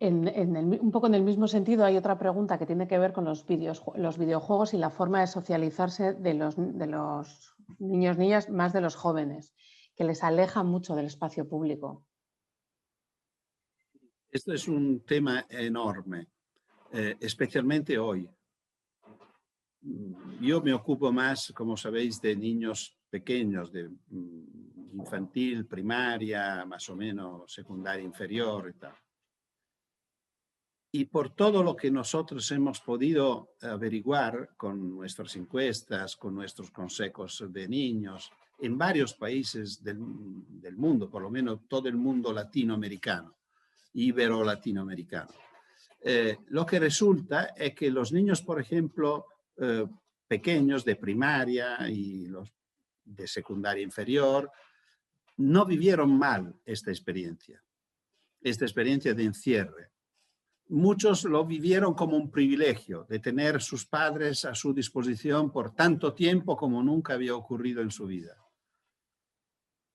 Un poco en el mismo sentido, hay otra pregunta que tiene que ver con los videojuegos y la forma de socializarse de los niños, niñas, más de los jóvenes, que les aleja mucho del espacio público.
Esto es un tema enorme, especialmente hoy. Yo me ocupo más, como sabéis, de niños pequeños, de infantil, primaria, más o menos secundaria inferior y tal. Y por todo lo que nosotros hemos podido averiguar con nuestras encuestas, con nuestros consejos de niños, en varios países del mundo, por lo menos todo el mundo latinoamericano, ibero-latinoamericano, lo que resulta es que los niños, por ejemplo, pequeños de primaria y los de secundaria inferior, no vivieron mal esta experiencia de encierre. Muchos lo vivieron como un privilegio de tener sus padres a su disposición por tanto tiempo como nunca había ocurrido en su vida.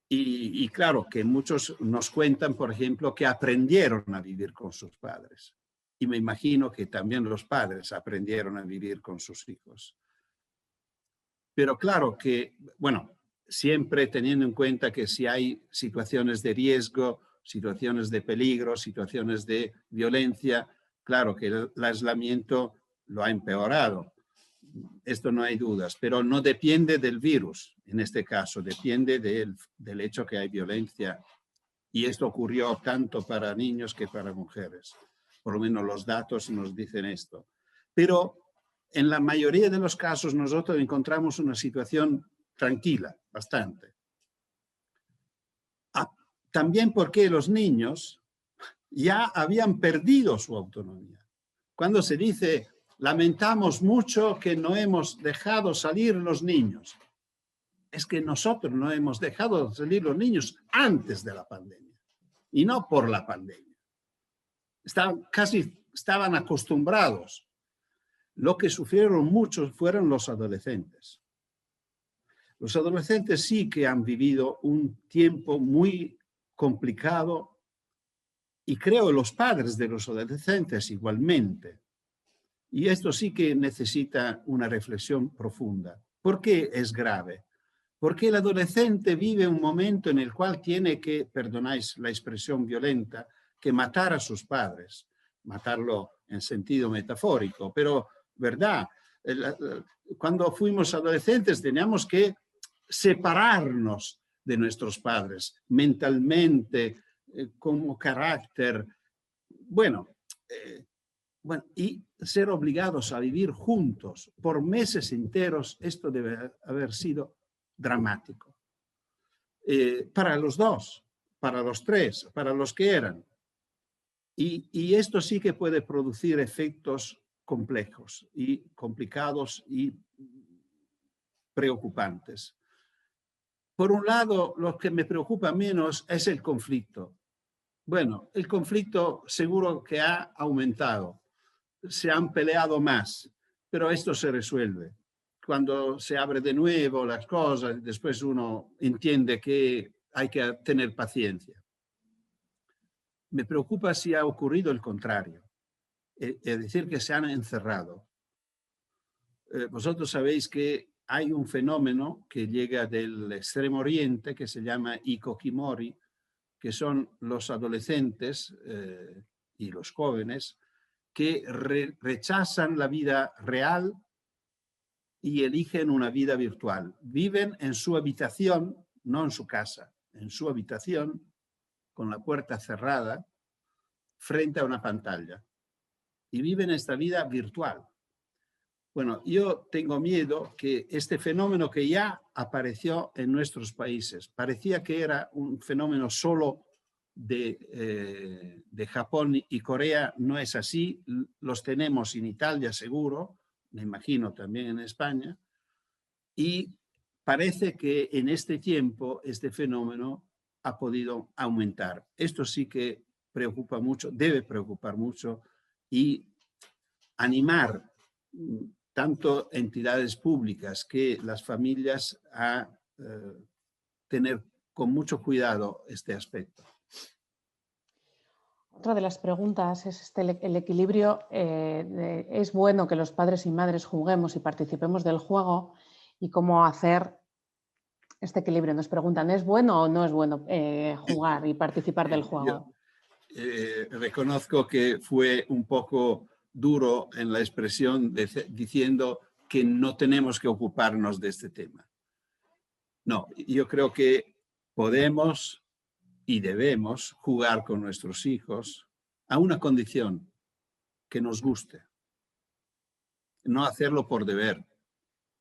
Y claro que muchos nos cuentan, por ejemplo, que aprendieron a vivir con sus padres. Y me imagino que también los padres aprendieron a vivir con sus hijos. Pero claro que, bueno, siempre teniendo en cuenta que si hay situaciones de riesgo, situaciones de peligro, situaciones de violencia, claro que el aislamiento lo ha empeorado. Esto no hay dudas, pero no depende del virus, en este caso, depende del hecho que hay violencia. Y esto ocurrió tanto para niños que para mujeres. Por lo menos los datos nos dicen esto. Pero en la mayoría de los casos nosotros encontramos una situación tranquila, bastante. También porque los niños ya habían perdido su autonomía. Cuando se dice, lamentamos mucho que no hemos dejado salir los niños, es que nosotros no hemos dejado salir los niños antes de la pandemia y no por la pandemia. Estaban acostumbrados. Lo que sufrieron muchos fueron los adolescentes. Los adolescentes sí que han vivido un tiempo muy complicado y creo los padres de los adolescentes igualmente. Y esto sí que necesita una reflexión profunda. ¿Por qué es grave? Porque el adolescente vive un momento en el cual tiene que, perdonáis la expresión violenta, que matar a sus padres. Matarlo en sentido metafórico, pero verdad. Cuando fuimos adolescentes teníamos que separarnos de nuestros padres mentalmente, como carácter. Bueno, y ser obligados a vivir juntos por meses enteros, esto debe haber sido dramático. Para los dos, para los tres, para los que eran. Y esto sí que puede producir efectos complejos y complicados y preocupantes. Por un lado, lo que me preocupa menos es el conflicto. Bueno, el conflicto seguro que ha aumentado. Se han peleado más, pero esto se resuelve. Cuando se abre de nuevo las cosas, después uno entiende que hay que tener paciencia. Me preocupa si ha ocurrido el contrario, es decir, que se han encerrado. Vosotros sabéis que hay un fenómeno que llega del Extremo Oriente que se llama hikikomori, que son los adolescentes y los jóvenes que rechazan la vida real y eligen una vida virtual. Viven en su habitación, no en su casa, en su habitación, con la puerta cerrada, frente a una pantalla. Y viven esta vida virtual. Bueno, yo tengo miedo que este fenómeno que ya apareció en nuestros países, parecía que era un fenómeno solo de Japón y Corea, no es así, los tenemos en Italia seguro, me imagino también en España, y parece que en este tiempo este fenómeno ha podido aumentar. Esto sí que preocupa mucho, debe preocupar mucho, y animar tanto entidades públicas que las familias a tener con mucho cuidado este aspecto.
Otra de las preguntas es el equilibrio. Es bueno que los padres y madres juguemos y participemos del juego, y cómo hacer este equilibrio. Nos preguntan, ¿es bueno o no es bueno jugar y participar del juego?
Reconozco que fue un poco duro en la expresión diciendo que no tenemos que ocuparnos de este tema. No, yo creo que podemos y debemos jugar con nuestros hijos a una condición: que nos guste. No hacerlo por deber.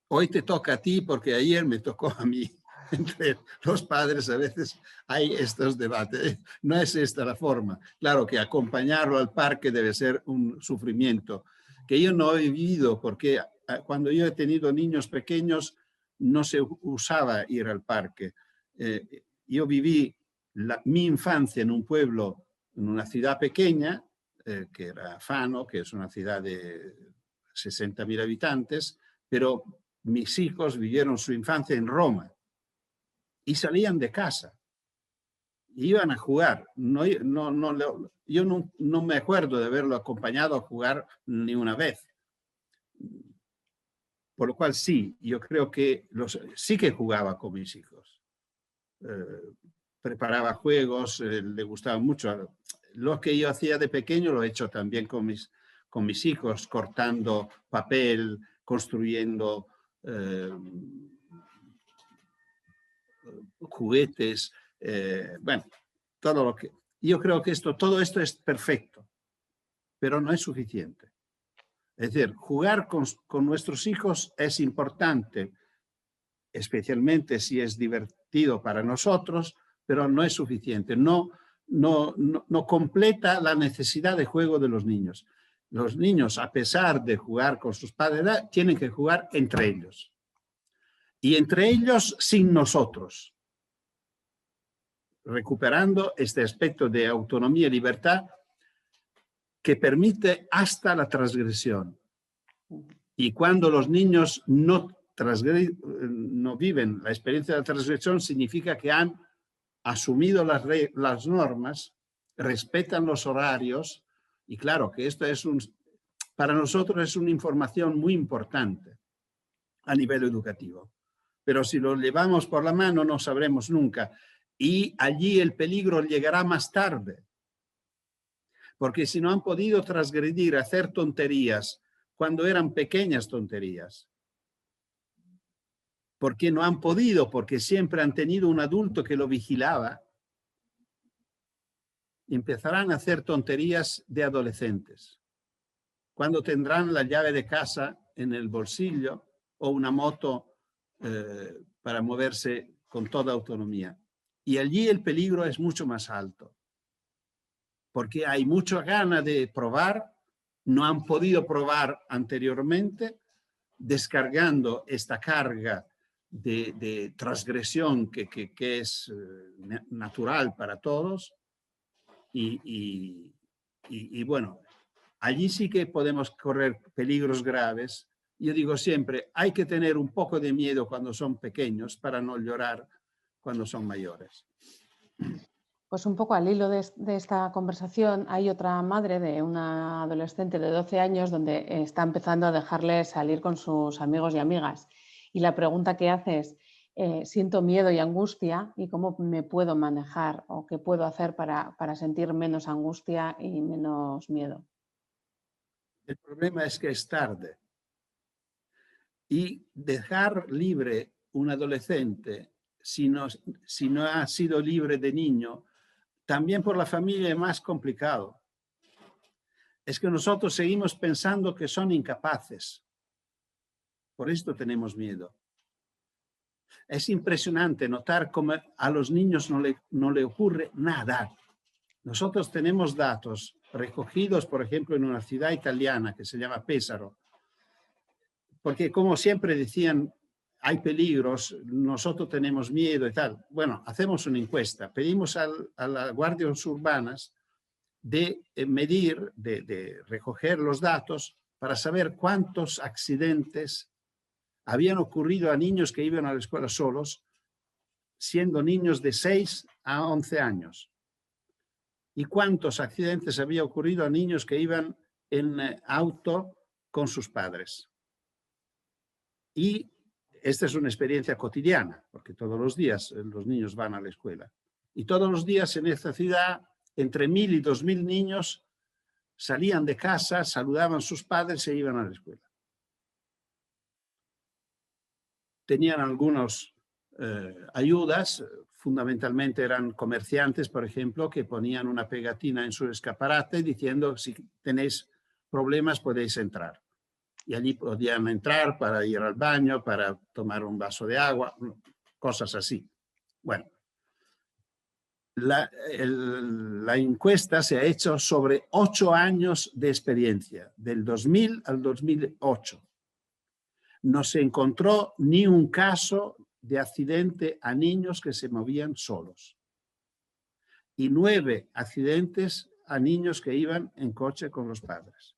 Hoy te toca a ti porque ayer me tocó a mí. Entre los padres a veces hay estos debates. No es esta la forma. Claro que acompañarlo al parque debe ser un sufrimiento que yo no he vivido, porque cuando yo he tenido niños pequeños no se usaba ir al parque. Yo viví mi infancia en un pueblo, en una ciudad pequeña, que era Fano, que es una ciudad de 60.000 habitantes, pero mis hijos vivieron su infancia en Roma y salían de casa, iban a jugar. Yo no me acuerdo de haberlo acompañado a jugar ni una vez. Por lo cual sí, yo creo que sí que jugaba con mis hijos. Preparaba juegos, le gustaba mucho. Lo que yo hacía de pequeño lo he hecho también con mis hijos, cortando papel, construyendo juguetes, bueno, todo lo que... Yo creo que todo esto es perfecto, pero no es suficiente. Es decir, jugar con nuestros hijos es importante, especialmente si es divertido para nosotros, pero no es suficiente. No completa la necesidad de juego de los niños. Los niños, a pesar de jugar con sus padres, tienen que jugar entre ellos. Y entre ellos sin nosotros, recuperando este aspecto de autonomía y libertad que permite hasta la transgresión. Y cuando los niños no viven la experiencia de la transgresión, significa que han asumido las normas, respetan los horarios, y claro que esto para nosotros es una información muy importante a nivel educativo. Pero si lo llevamos por la mano no sabremos nunca. Y allí el peligro llegará más tarde. Porque si no han podido transgredir, hacer tonterías, cuando eran pequeñas tonterías, ¿por qué no han podido? Porque siempre han tenido un adulto que lo vigilaba. Y empezarán a hacer tonterías de adolescentes. Cuando tendrán la llave de casa en el bolsillo o una moto para moverse con toda autonomía. Y allí el peligro es mucho más alto. Porque hay mucha gana de probar, no han podido probar anteriormente, descargando esta carga de transgresión que es natural para todos. Y bueno, allí sí que podemos correr peligros graves. Yo digo siempre, hay que tener un poco de miedo cuando son pequeños para no llorar cuando son mayores.
Pues un poco al hilo de esta conversación, hay otra madre de una adolescente de 12 años donde está empezando a dejarle salir con sus amigos y amigas. Y la pregunta que hace es, siento miedo y angustia, ¿y cómo me puedo manejar o qué puedo hacer para sentir menos angustia y menos miedo?
El problema es que es tarde. Y dejar libre un adolescente, si no ha sido libre de niño, también por la familia es más complicado. Es que nosotros seguimos pensando que son incapaces. Por esto tenemos miedo. Es impresionante notar cómo a los niños no le ocurre nada. Nosotros tenemos datos recogidos, por ejemplo, en una ciudad italiana que se llama Pesaro, porque como siempre decían, hay peligros, nosotros tenemos miedo y tal. Bueno, hacemos una encuesta, pedimos a las guardias urbanas de medir, de recoger los datos para saber cuántos accidentes habían ocurrido a niños que iban a la escuela solos, siendo niños de 6 a 11 años. Y cuántos accidentes había ocurrido a niños que iban en auto con sus padres. Y esta es una experiencia cotidiana, porque todos los días los niños van a la escuela. Y todos los días en esta ciudad, entre 1000 y 2000 niños salían de casa, saludaban a sus padres e iban a la escuela. Tenían algunas ayudas, fundamentalmente eran comerciantes, por ejemplo, que ponían una pegatina en su escaparate diciendo si tenéis problemas podéis entrar. Y allí podían entrar para ir al baño, para tomar un vaso de agua, cosas así. Bueno, la encuesta se ha hecho sobre 8 años de experiencia, del 2000 al 2008. No se encontró ni un caso de accidente a niños que se movían solos. Y 9 accidentes a niños que iban en coche con los padres.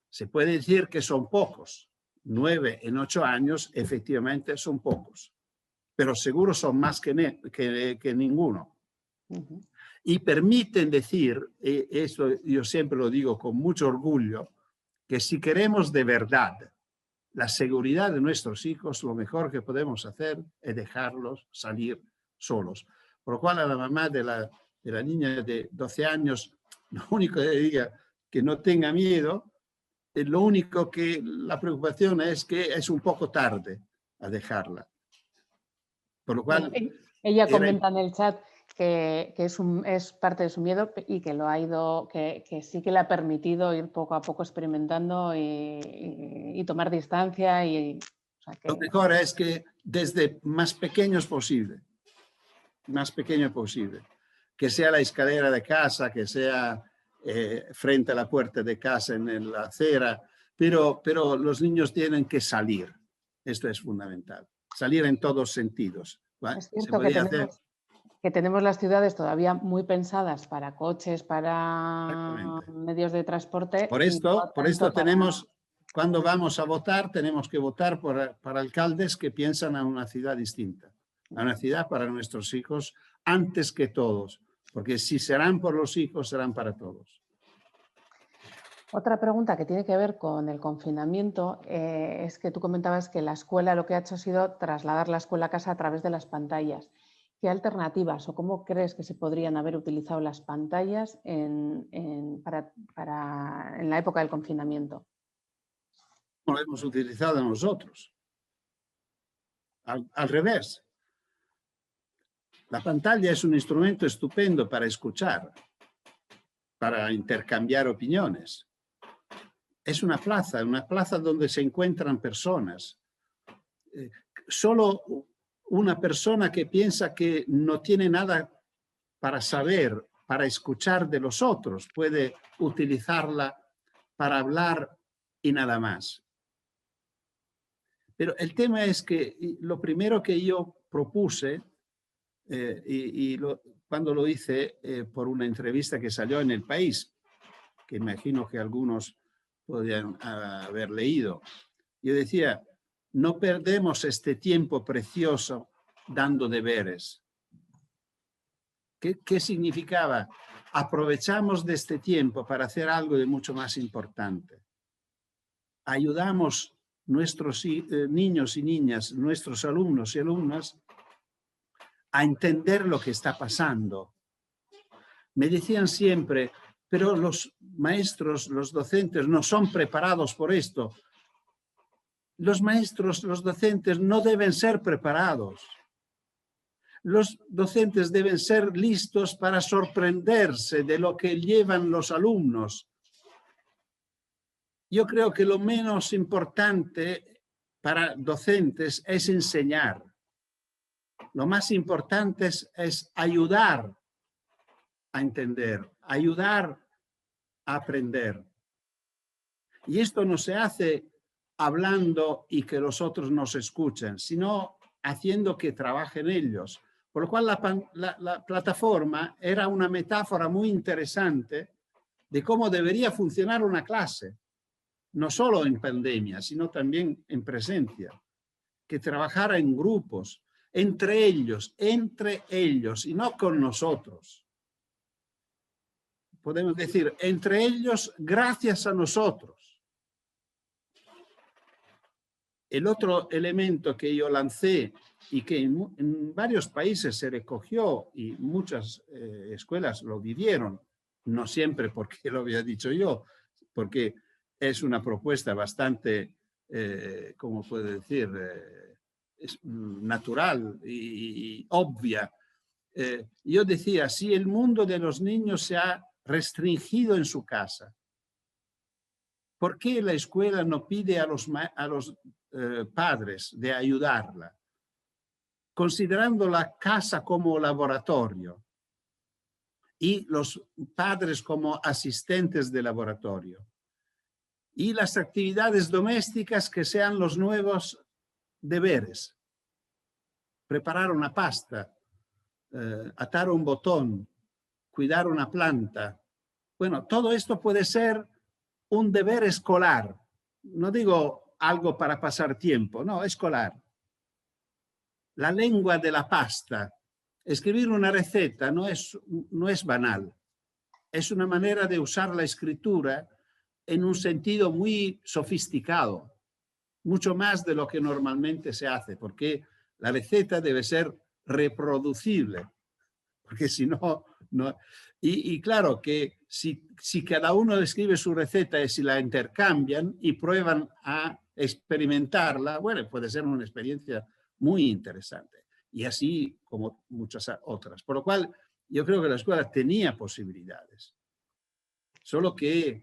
Se puede decir que son pocos. 9 en 8 años efectivamente son pocos. Pero seguro son más que ninguno. Y permiten decir, esto yo siempre lo digo con mucho orgullo, que si queremos de verdad la seguridad de nuestros hijos, lo mejor que podemos hacer es dejarlos salir solos. Por lo cual a la mamá de la niña de 12 años, lo único que le diga que no tenga miedo, lo único que la preocupación es que es un poco tarde a dejarla. Por lo cual...
Bueno, ella comenta en el chat que es parte de su miedo y que lo ha ido, que sí que le ha permitido ir poco a poco experimentando y tomar distancia. O sea que...
Lo mejor es que desde más pequeño posible, que sea la escalera de casa, que sea frente a la puerta de casa en la acera, pero los niños tienen que salir. Esto es fundamental, salir en todos sentidos. ¿Vale?
Es cierto que tenemos las ciudades todavía muy pensadas para coches, para medios de transporte.
Por esto tenemos, cuando vamos a votar, tenemos que votar para alcaldes que piensan a una ciudad distinta, a una ciudad para nuestros hijos antes que todos, porque si serán por los hijos, serán para todos.
Otra pregunta que tiene que ver con el confinamiento es que tú comentabas que la escuela lo que ha hecho ha sido trasladar la escuela a casa a través de las pantallas. ¿Qué alternativas o cómo crees que se podrían haber utilizado las pantallas en la época del confinamiento?
No lo hemos utilizado nosotros. Al revés. La pantalla es un instrumento estupendo para escuchar, para intercambiar opiniones. Es una plaza donde se encuentran personas. Solo una persona que piensa que no tiene nada para saber, para escuchar de los otros, puede utilizarla para hablar y nada más. Pero el tema es que lo primero que yo propuse, cuando lo hice por una entrevista que salió en El País, que imagino que algunos podrían haber leído, yo decía, no perdemos este tiempo precioso dando deberes. ¿Qué significaba? Aprovechamos de este tiempo para hacer algo de mucho más importante. Ayudamos nuestros niños y niñas, nuestros alumnos y alumnas a entender lo que está pasando. Me decían siempre, pero los maestros, los docentes no son preparados por esto. Los maestros, los docentes no deben ser preparados. Los docentes deben ser listos para sorprenderse de lo que llevan los alumnos. Yo creo que lo menos importante para docentes es enseñar. Lo más importante es ayudar a entender, ayudar a aprender. Y esto no se hace hablando y que los otros nos escuchen, sino haciendo que trabajen ellos. Por lo cual la plataforma era una metáfora muy interesante de cómo debería funcionar una clase, no solo en pandemia, sino también en presencia, que trabajara en grupos, entre ellos, y no con nosotros. Podemos decir, entre ellos, gracias a nosotros. El otro elemento que yo lancé y que en varios países se recogió y muchas escuelas lo vivieron, no siempre porque lo había dicho yo, porque es una propuesta bastante, ¿cómo puedo decir?, natural y obvia. Yo decía, si el mundo de los niños se ha restringido en su casa, ¿por qué la escuela no pide a los padres de ayudarla, considerando la casa como laboratorio y los padres como asistentes de laboratorio, y las actividades domésticas que sean los nuevos deberes? Preparar una pasta, atar un botón, cuidar una planta. Bueno, todo esto puede ser un deber escolar. No digo algo para pasar tiempo, no, escolar. La lengua de la pasta. Escribir una receta no es banal. Es una manera de usar la escritura en un sentido muy sofisticado, mucho más de lo que normalmente se hace, porque la receta debe ser reproducible, porque si no, no. Y claro que si cada uno escribe su receta y si la intercambian y prueban a experimentarla, bueno, puede ser una experiencia muy interesante. Y así como muchas otras. Por lo cual, yo creo que la escuela tenía posibilidades. Solo que